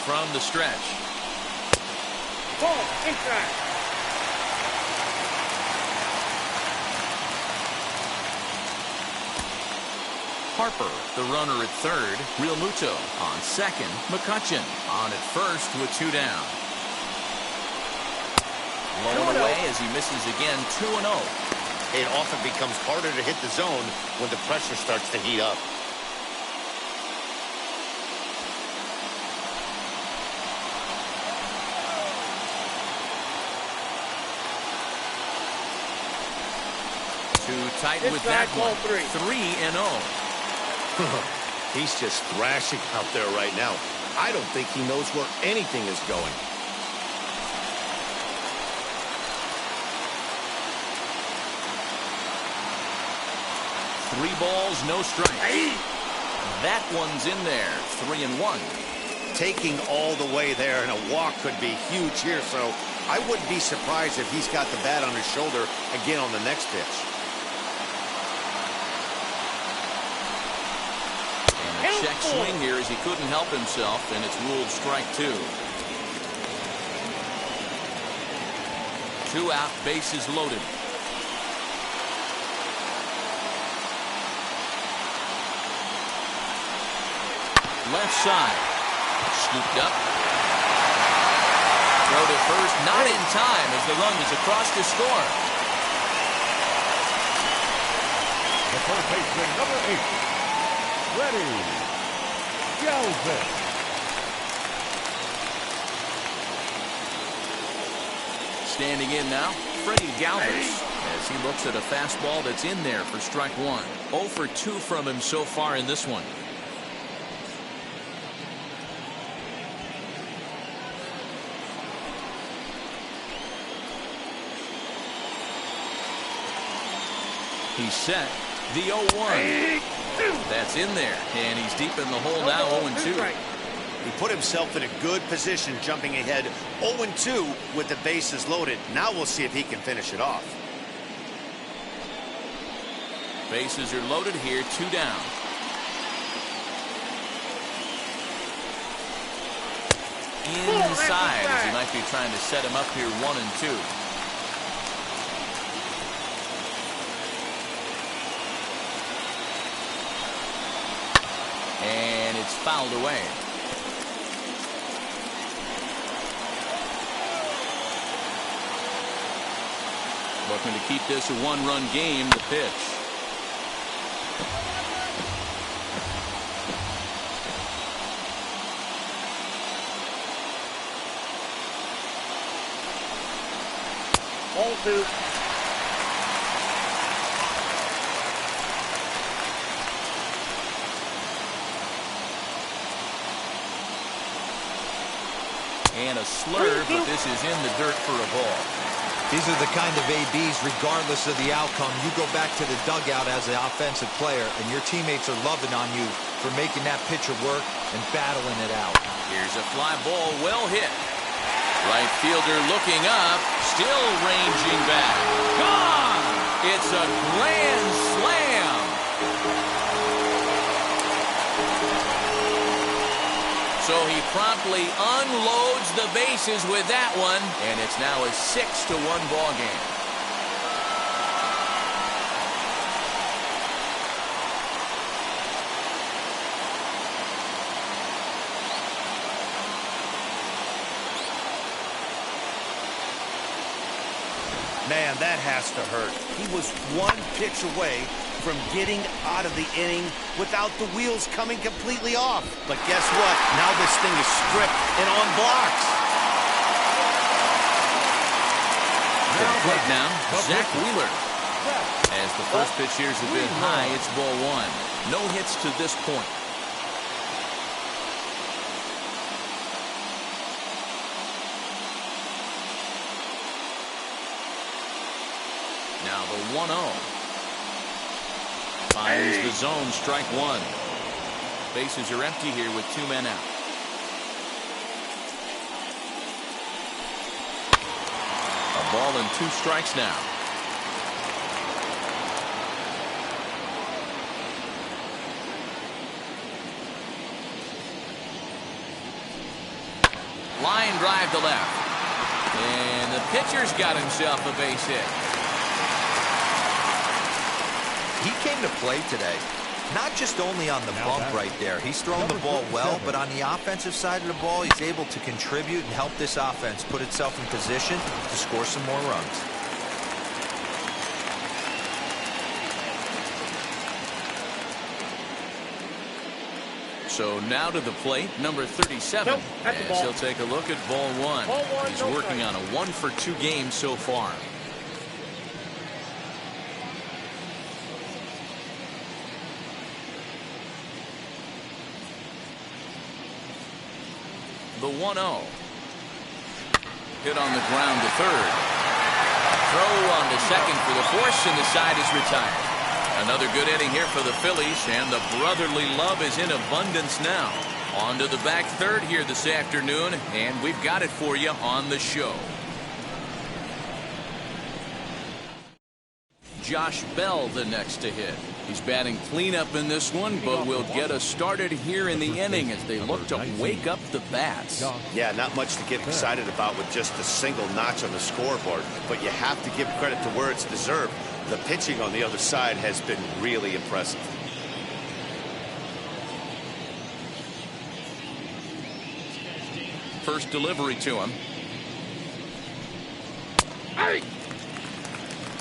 From the stretch. Ball inside. Harper, the runner at third. Real Muto on second. McCutchen on at first with 2 down. Low and away as he misses again. 2-0. It often becomes harder to hit the zone when the pressure starts to heat up. Too tight with that one. 3-0. He's just thrashing out there right now. I don't think he knows where anything is going. Three balls, no strikes. That one's in there. 3-1. Taking all the way there, and a walk could be huge here, so I wouldn't be surprised if he's got the bat on his shoulder again on the next pitch. And a check swing here as he couldn't help himself, and it's ruled strike 2. 2 out, bases loaded. Left side. Scooped up. Throw to first, not in time as the run is across to score. The first baseman, number 8. Ready. Galvin. Standing in now, Freddie Galvis, as he looks at a fastball that's in there for strike 1. 0 for 2 from him so far in this one. He's set. The 0-1. That's in there, and he's deep in the hole now. 0-2. He put himself in a good position, jumping ahead 0-2 with the bases loaded. Now we'll see if he can finish it off. Bases are loaded here, 2 down. Inside, as he might be trying to set him up here, 1-2. And it's fouled away. Looking to keep this a 1-run game. The pitch. Ball 2. And a slurve, but this is in the dirt for a ball. These are the kind of ABs, regardless of the outcome. You go back to the dugout as an offensive player, and your teammates are loving on you for making that pitcher work and battling it out. Here's a fly ball, well hit. Right fielder looking up, still ranging back. Gone! It's a grand slam. So he promptly unloads the bases with that one, and it's now a 6-1 ball game. Man, that has to hurt. He was one pitch away from getting out of the inning without the wheels coming completely off. But guess what? Now this thing is stripped and on blocks. To the plate now, Zach Wheeler. As the first pitch here is a bit high, it's ball 1. No hits to this point. Now the 1-0. Finds the zone, strike 1. Bases are empty here with 2 men out. A ball and 2 strikes now. Line drive to left. And the pitcher's got himself a base hit. He came to play today, not just only on the bump right there. He's thrown the ball well, but on the offensive side of the ball, he's able to contribute and help this offense put itself in position to score some more runs. So now to the plate, number 37. As he'll take a look at ball 1. He's working on a 1-for-2 game so far. The 1-0. Hit on the ground to third. Throw on to second for the force, and the side is retired. Another good inning here for the Phillies, and the brotherly love is in abundance now. On to the back third here this afternoon, and we've got it for you on the show. Josh Bell the next to hit. He's batting cleanup in this one, but will get us started here in the inning as they look to wake up the bats. Yeah, not much to get excited about with just a single notch on the scoreboard, but you have to give credit to where it's deserved. The pitching on the other side has been really impressive. First delivery to him.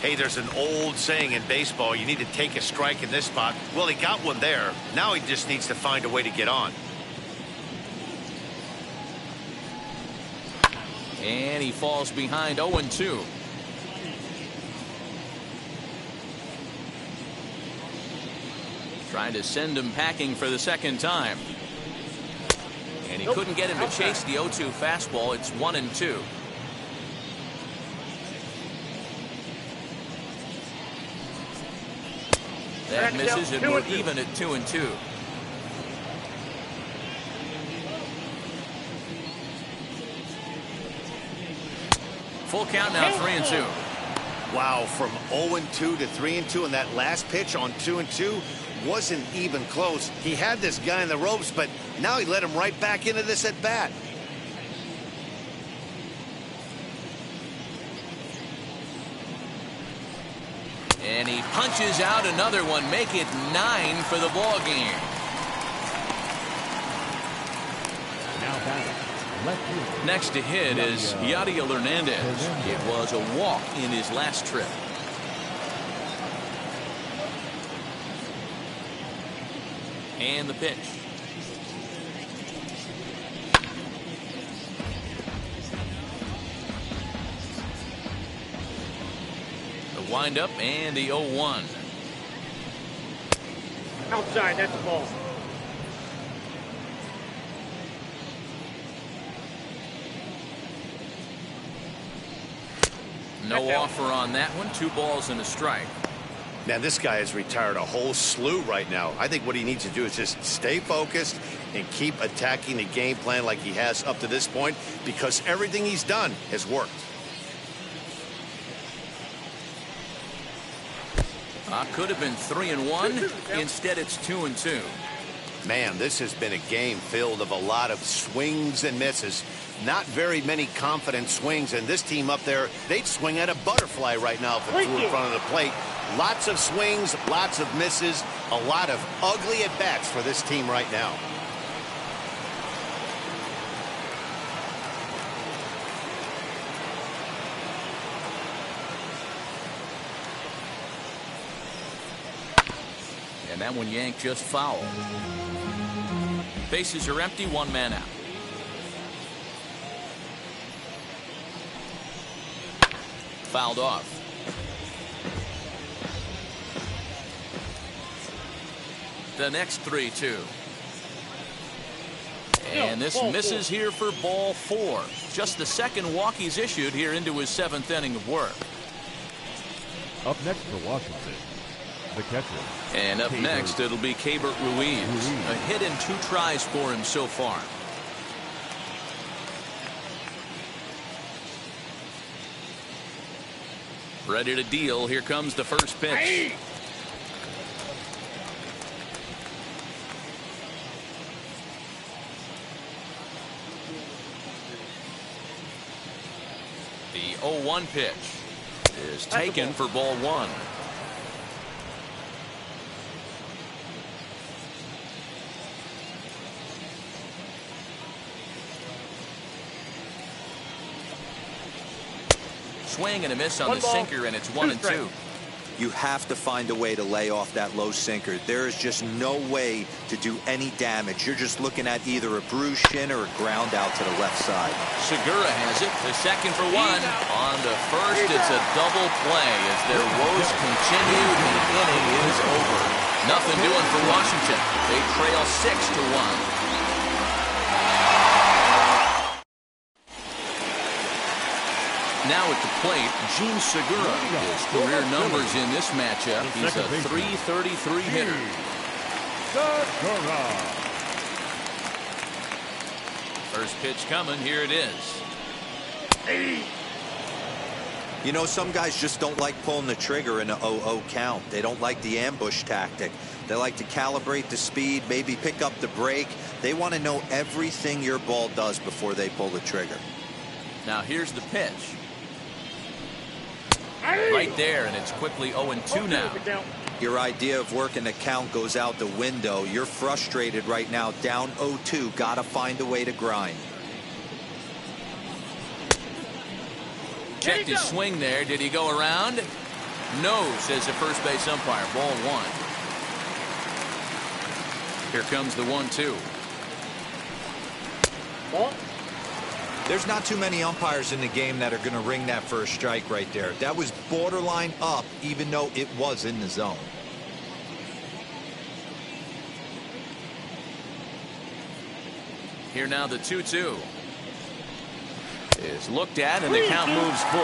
Hey, there's an old saying in baseball, you need to take a strike in this spot. Well, he got one there. Now he just needs to find a way to get on. And he falls behind 0-2. Trying to send him packing for the second time. And he couldn't get him to chase the 0-2 fastball. It's 1-2. That misses, and we're even at 2-2. Full count now, 3-2. Wow, from 0-2 to 3-2, and that last pitch on 2-2 wasn't even close. He had this guy in the ropes, but now he let him right back into this at bat. And he punches out another one, make it 9 for the ball game. Now batting, left field. Next to hit is Yadiel Hernandez. It was a walk in his last trip. And the pitch. The windup and the 0-1. Outside, that's the ball. No offer on that one. 2 balls and a strike. Man, this guy has retired a whole slew right now. I think what he needs to do is just stay focused and keep attacking the game plan like he has up to this point, because everything he's done has worked. Could have been 3-1. Instead, it's 2-2. Man, this has been a game filled of a lot of swings and misses. Not very many confident swings, and this team up there, they'd swing at a butterfly right now if it flew in front of the plate. Lots of swings, lots of misses, a lot of ugly at-bats for this team right now. And that one yanked just foul. Bases are empty, 1 man out. Fouled off. The next 3-2. And this misses here for ball 4. Just the second walk he's issued here into his 7th inning of work. Up next for Washington, the catcher. And up next, it'll be Keibert Ruiz. A hit and 2 tries for him so far. Ready to deal. Here comes the first pitch. The 0-1 pitch is taken for ball 1. Swing and a miss on the sinker, and it's 1-2. You have to find a way to lay off that low sinker. There is just no way to do any damage. You're just looking at either a bruised shin or a ground out to the left side. Segura has it. The second for 1. On the first, it's a double play as their woes continue. The inning is over. Nothing doing for Washington. They trail 6-1. Now at the plate, Gene Segura. His career numbers in this matchup. He's a .333 hitter. Segura. First pitch coming. Here it is. You know, some guys just don't like pulling the trigger in a 0-0 count. They don't like the ambush tactic. They like to calibrate the speed, maybe pick up the brake. They want to know everything your ball does before they pull the trigger. Now here's the pitch. Right there, and it's quickly 0-2 now. Your idea of working the count goes out the window. You're frustrated right now, down 0-2. Got to find a way to grind. Checked his swing there. Did he go around? No, says the first base umpire. Ball 1. Here comes the 1-2. There's not too many umpires in the game that are going to ring that first strike right there. That was borderline up, even though it was in the zone. Here now the 2-2 is looked at, and the count moves full.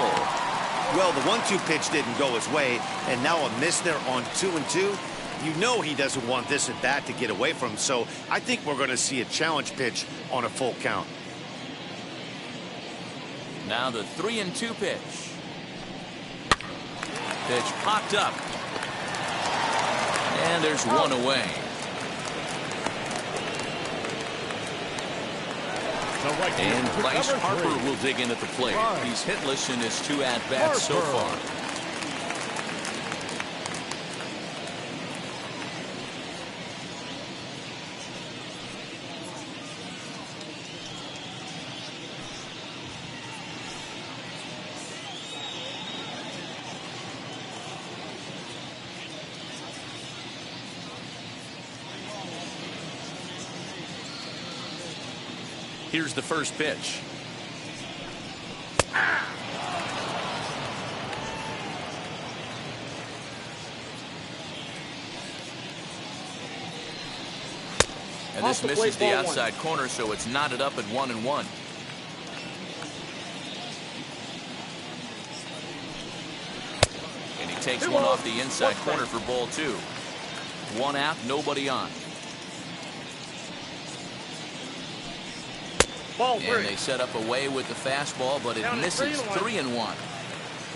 Well, the 1-2 pitch didn't go his way, and now a miss there on 2-2. You know he doesn't want this at bat to get away from him, so I think we're going to see a challenge pitch on a full count. Now the 3-2 pitch. Pitch popped up. And there's one away. And Bryce Harper will dig in at the plate. He's hitless in his 2 at-bats so far. Here's the first pitch. And this misses the outside corner, so it's knotted up at 1-1. And he takes one off the inside corner for ball 2. 1 out, nobody on. And they set up away with the fastball, but it misses. 3-1.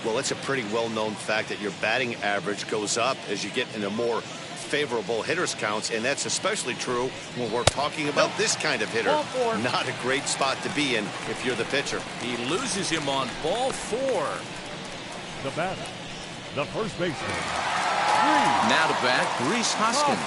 Well, it's a pretty well-known fact that your batting average goes up as you get into more favorable hitters counts, and that's especially true when we're talking about this kind of hitter. Not a great spot to be in if you're the pitcher. He loses him on ball 4. The batter, the first baseman. Now to bat, Rhys Hoskins.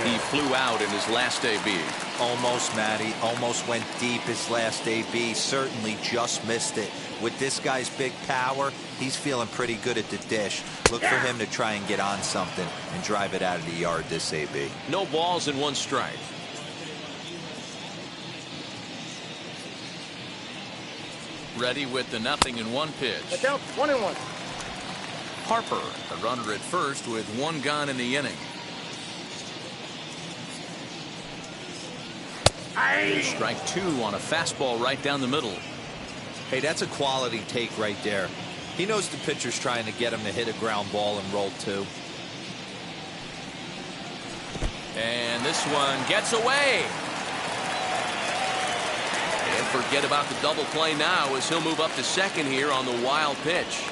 He flew out in his last AB. Almost, Matty. Almost went deep his last AB. Certainly just missed it. With this guy's big power, he's feeling pretty good at the dish. Look for him to try and get on something and drive it out of the yard this AB. No balls and 1 strike. Ready with the 0-1 pitch. 1-1. Harper, a runner at first with 1 gone in the inning. Strike 2 on a fastball right down the middle. Hey, that's a quality take right there. He knows the pitcher's trying to get him to hit a ground ball and roll 2. And this one gets away. And forget about the double play now as he'll move up to second here on the wild pitch.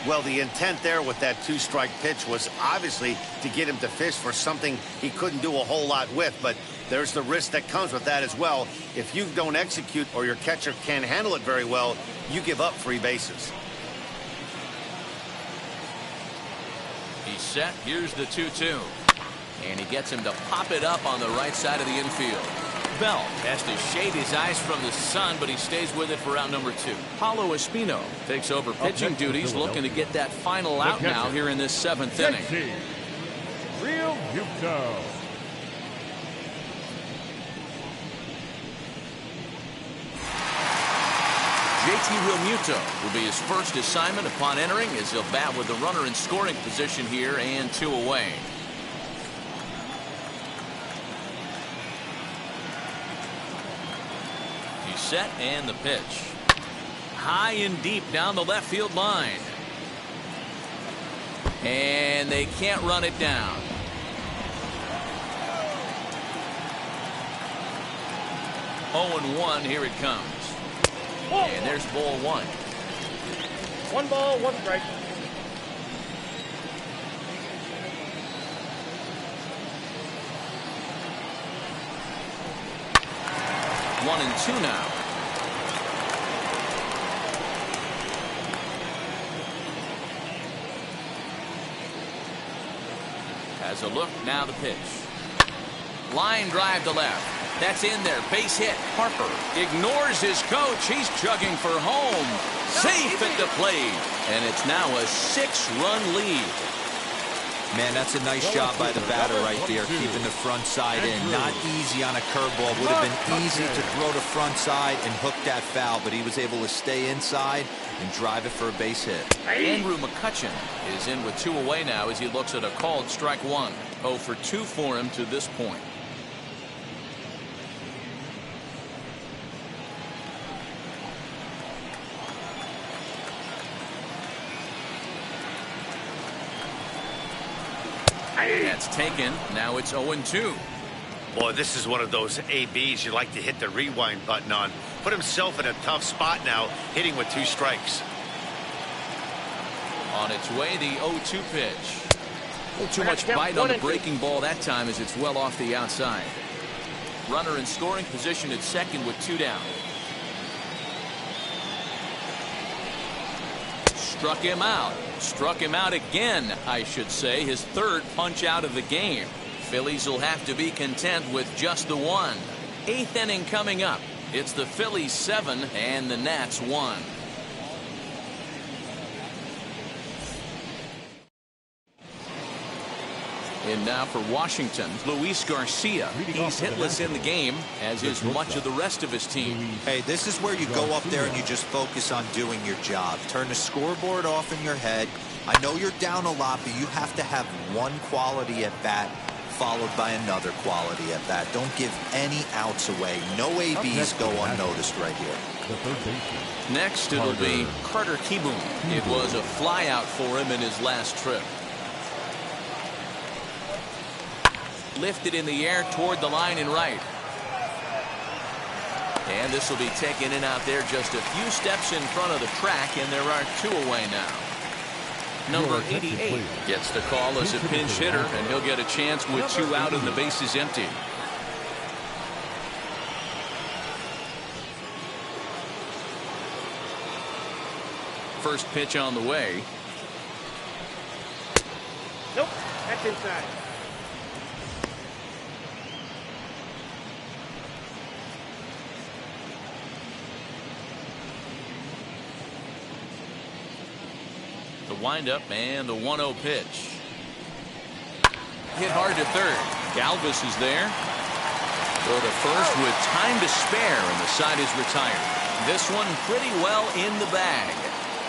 Well, the intent there with that 2-strike pitch was obviously to get him to fish for something he couldn't do a whole lot with, but there's the risk that comes with that as well. If you don't execute or your catcher can't handle it very well, you give up free bases. He's set. Here's the 2-2. And he gets him to pop it up on the right side of the infield. Bell has to shade his eyes from the sun, but he stays with it for out number 2. Paulo Espino takes over pitching duties, looking to get that final out now here in this 7th inning. Real Muto. JT Realmuto will be his first assignment upon entering as he'll bat with the runner in scoring position here and 2 away. Set and the pitch. High and deep down the left field line. And they can't run it down. Oh, 1, here it comes. And there's ball 1. 1 ball, 1 strike. One and 2 now. Has a look, now the pitch. Line drive to left. That's in there, base hit. Harper ignores his coach. He's chugging for home. Safe at the plate. And it's now a 6-run lead. Man, that's a nice job by the batter right there, keeping the front side in. Not easy on a curveball. Would have been easy to throw the front side and hook that foul, but he was able to stay inside and drive it for a base hit. Andrew McCutchen is in with 2 away now as he looks at a called strike 1. 0 for 2 for him to this point. That's taken. Now it's 0-2. Boy, this is one of those ABs you like to hit the rewind button on. Put himself in a tough spot now, hitting with 2 strikes. On its way, the 0-2 pitch. A little too I got much to count bite on 1 the and 2. breaking ball that time as it's well off the outside. Runner in scoring position at second with 2 down. Struck him out. Struck him out again, I should say. His 3rd punch out of the game. Phillies will have to be content with just the 1. 8th inning coming up. It's the Phillies 7 and the Nats 1. And now for Washington, Luis Garcia. He's hitless in the game, as is much of the rest of his team. Hey, this is where you go up there and you just focus on doing your job. Turn the scoreboard off in your head. I know you're down a lot, but you have to have one quality at bat followed by another quality at bat. Don't give any outs away. No ABs go unnoticed right here. Next, it'll be Carter Kieboom. It was a flyout for him in his last trip. Lifted in the air toward the line and right. And this will be taken in out there just a few steps in front of the track, and there are 2 away now. Number 88 gets the call as a pinch hitter, and he'll get a chance with 2 out and the bases empty. First pitch on the way. Nope, that's inside. The windup and the 1-0 pitch. Hit hard to third. Galvis is there. Throw to first with time to spare, and the side is retired. This one pretty well in the bag.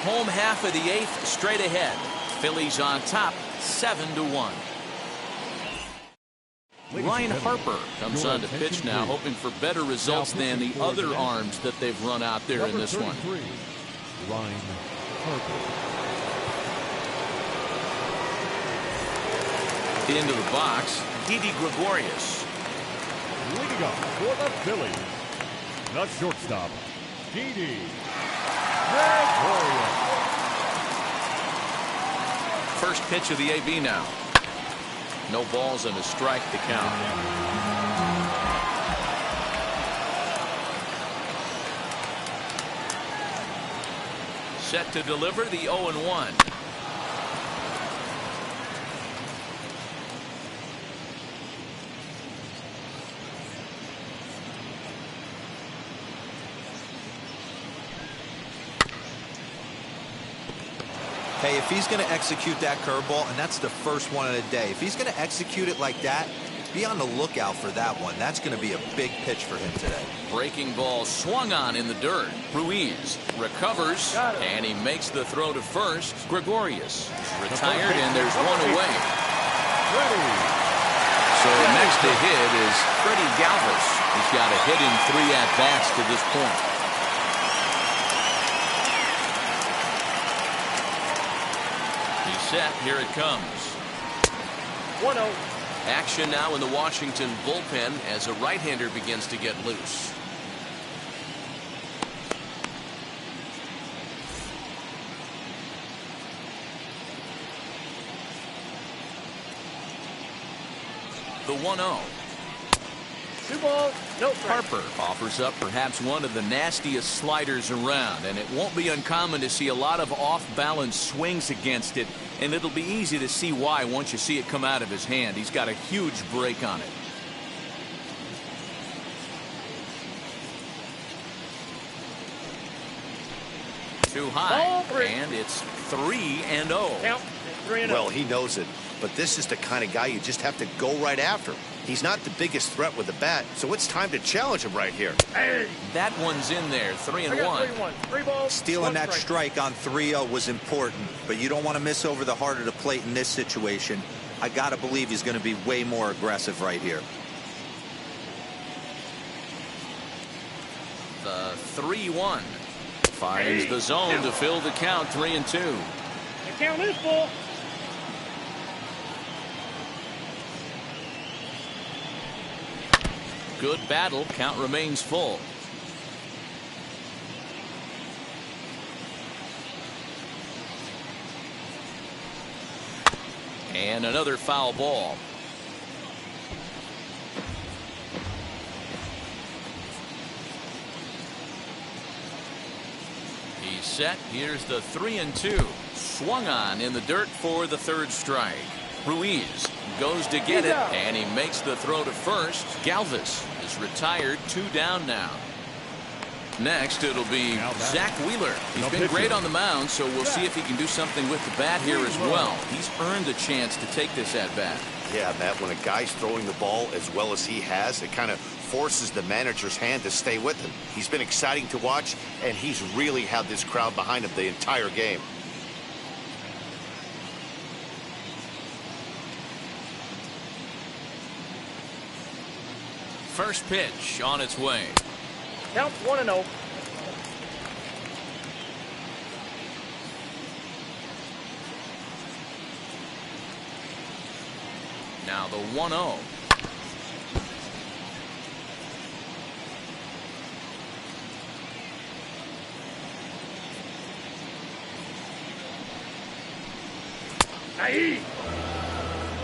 Home half of the 8th straight ahead. Phillies on top 7-1. Ryan Harper comes on to pitch now, hoping for better results than the other arms that they've run out there in this one. Ryan Harper. Into the box, Didi Gregorius. Leading up for the Phillies, the shortstop, Didi Gregorius. First pitch of the AB now. No balls and a strike to count. Set to deliver the 0-1. Hey, if he's going to execute that curveball, and that's the first one of the day, if he's going to execute it like that, be on the lookout for that one. That's going to be a big pitch for him today. Breaking ball swung on in the dirt. Ruiz recovers, and he makes the throw to first. Gregorius retired, and there's 1 away. So next to hit is Freddie Galvis. He's got a hit in 3 at-bats to this point. Set. Here it comes. 1-0. Action now in the Washington bullpen as a right-hander begins to get loose. The 1-0. 2 balls, no strike. Harper offers up perhaps one of the nastiest sliders around, and it won't be uncommon to see a lot of off-balance swings against it, and it'll be easy to see why once you see it come out of his hand. He's got a huge break on it. Too high, and it's 3-0. Count 3-0. Well, he knows it, but this is the kind of guy you just have to go right after. He's not the biggest threat with the bat, so it's time to challenge him right here. Hey. That one's in there, 3-1. 3 balls. Stealing that strike on 3-0 was important, but you don't want to miss over the heart of the plate in this situation. I got to believe he's going to be way more aggressive right here. The 3-1 finds the zone to fill the count. 3-2. The count is full. Good battle. Count remains full. And another foul ball. He's set. Here's the 3-2. Swung on in the dirt for the third strike. Ruiz goes to get it, and he makes the throw to first. Galvis is retired, 2 down now. Next, it'll be Zach Wheeler. He's been great on the mound, so we'll see if he can do something with the bat here as well. He's earned a chance to take this at-bat. Yeah, Matt, when a guy's throwing the ball as well as he has, it kind of forces the manager's hand to stay with him. He's been exciting to watch, and he's really had this crowd behind him the entire game. First pitch on its way. Count 1-0. Now the 1-0.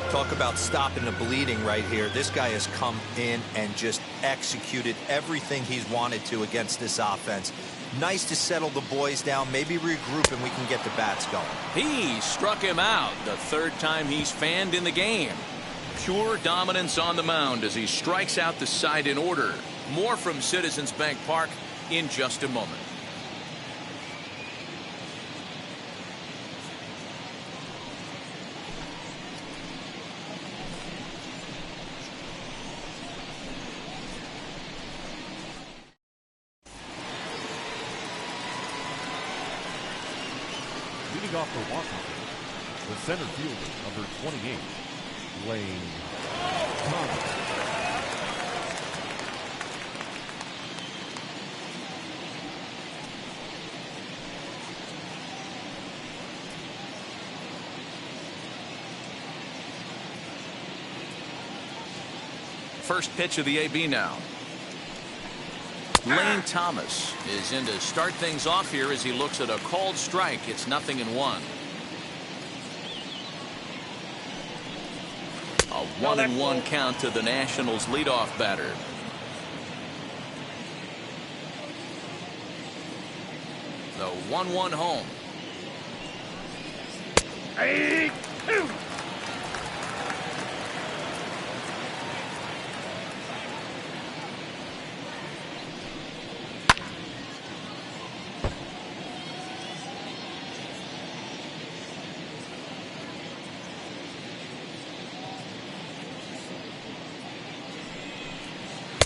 Talk about stopping the bleeding right here. This guy has come in and just executed everything he's wanted to against this offense. Nice to settle the boys down, maybe regroup, and we can get the bats going. He struck him out the third time he's fanned in the game. Pure dominance on the mound as he strikes out the side in order. More from Citizens Bank Park in just a moment. Leading off for Washington, the center fielder, number 28, Lane Thomas. First pitch of the AB now. Lane Thomas is in to start things off here as he looks at a called strike. It's 0-1. A 1-1 count to the Nationals leadoff batter. The 1-1 home.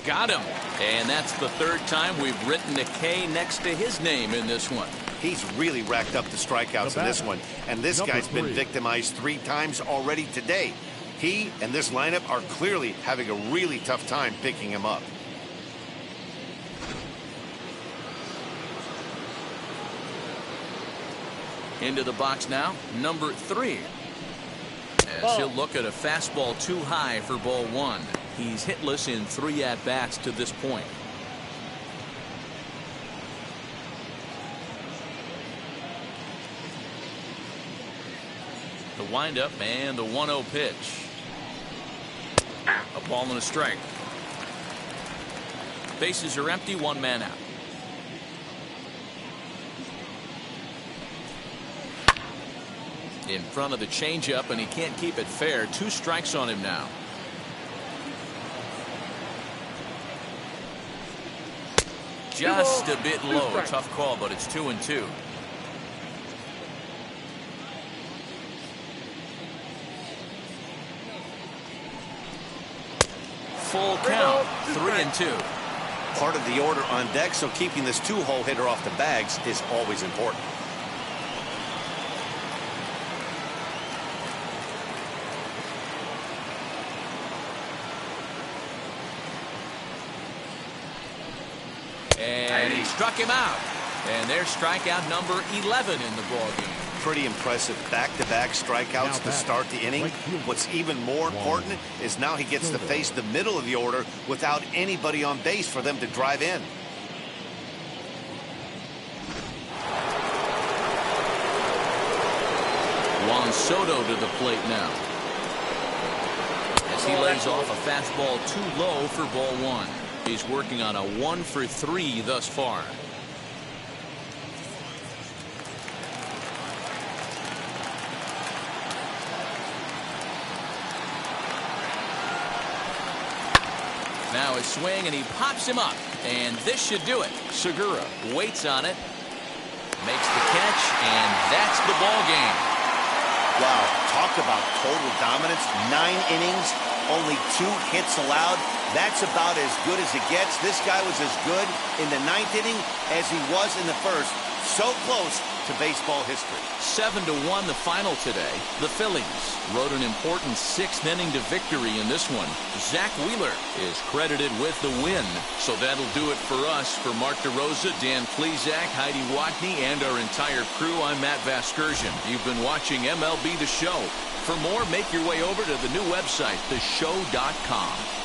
Got him. And that's the third time we've written a K next to his name in this one. He's really racked up the strikeouts in this one, and this guy's been victimized 3 times already today. He and this lineup are clearly having a really tough time picking him up. Into the box now, number 3. As he'll look at a fastball too high for ball 1. He's hitless in 3 at-bats to this point. The windup and the 1-0 pitch. A ball and a strike. Bases are empty, 1 man out. In front of the changeup, and he can't keep it fair. 2 strikes on him now. Just a bit low. Tough call, but it's 2-2. Full count, 3-2. Part of the order on deck, so keeping this 2-hole hitter off the bags is always important. And he struck him out. And there's strikeout number 11 in the ballgame. Pretty impressive back-to-back strikeouts to start the inning. What's even more important is now he gets to face the middle of the order without anybody on base for them to drive in. Juan Soto to the plate now. fires off a fastball too low for ball one. He's working on a 1 for 3 thus far. Now a swing, and he pops him up, and this should do it. Segura waits on it, makes the catch, and that's the ball game. Wow, talk about total dominance. 9 innings, only 2 hits allowed. That's about as good as it gets. This guy was as good in the 9th inning as he was in the 1st. So close to baseball history. 7-1 the final today. The Phillies rode an important 6th inning to victory in this one. Zach Wheeler is credited with the win. So that'll do it for us. For Mark DeRosa, Dan Plesac, Heidi Watney, and our entire crew, I'm Matt Vasgersian. You've been watching MLB The Show. For more, make your way over to the new website, theshow.com.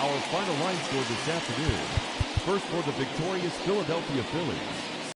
Our final line score this afternoon. First for the victorious Philadelphia Phillies,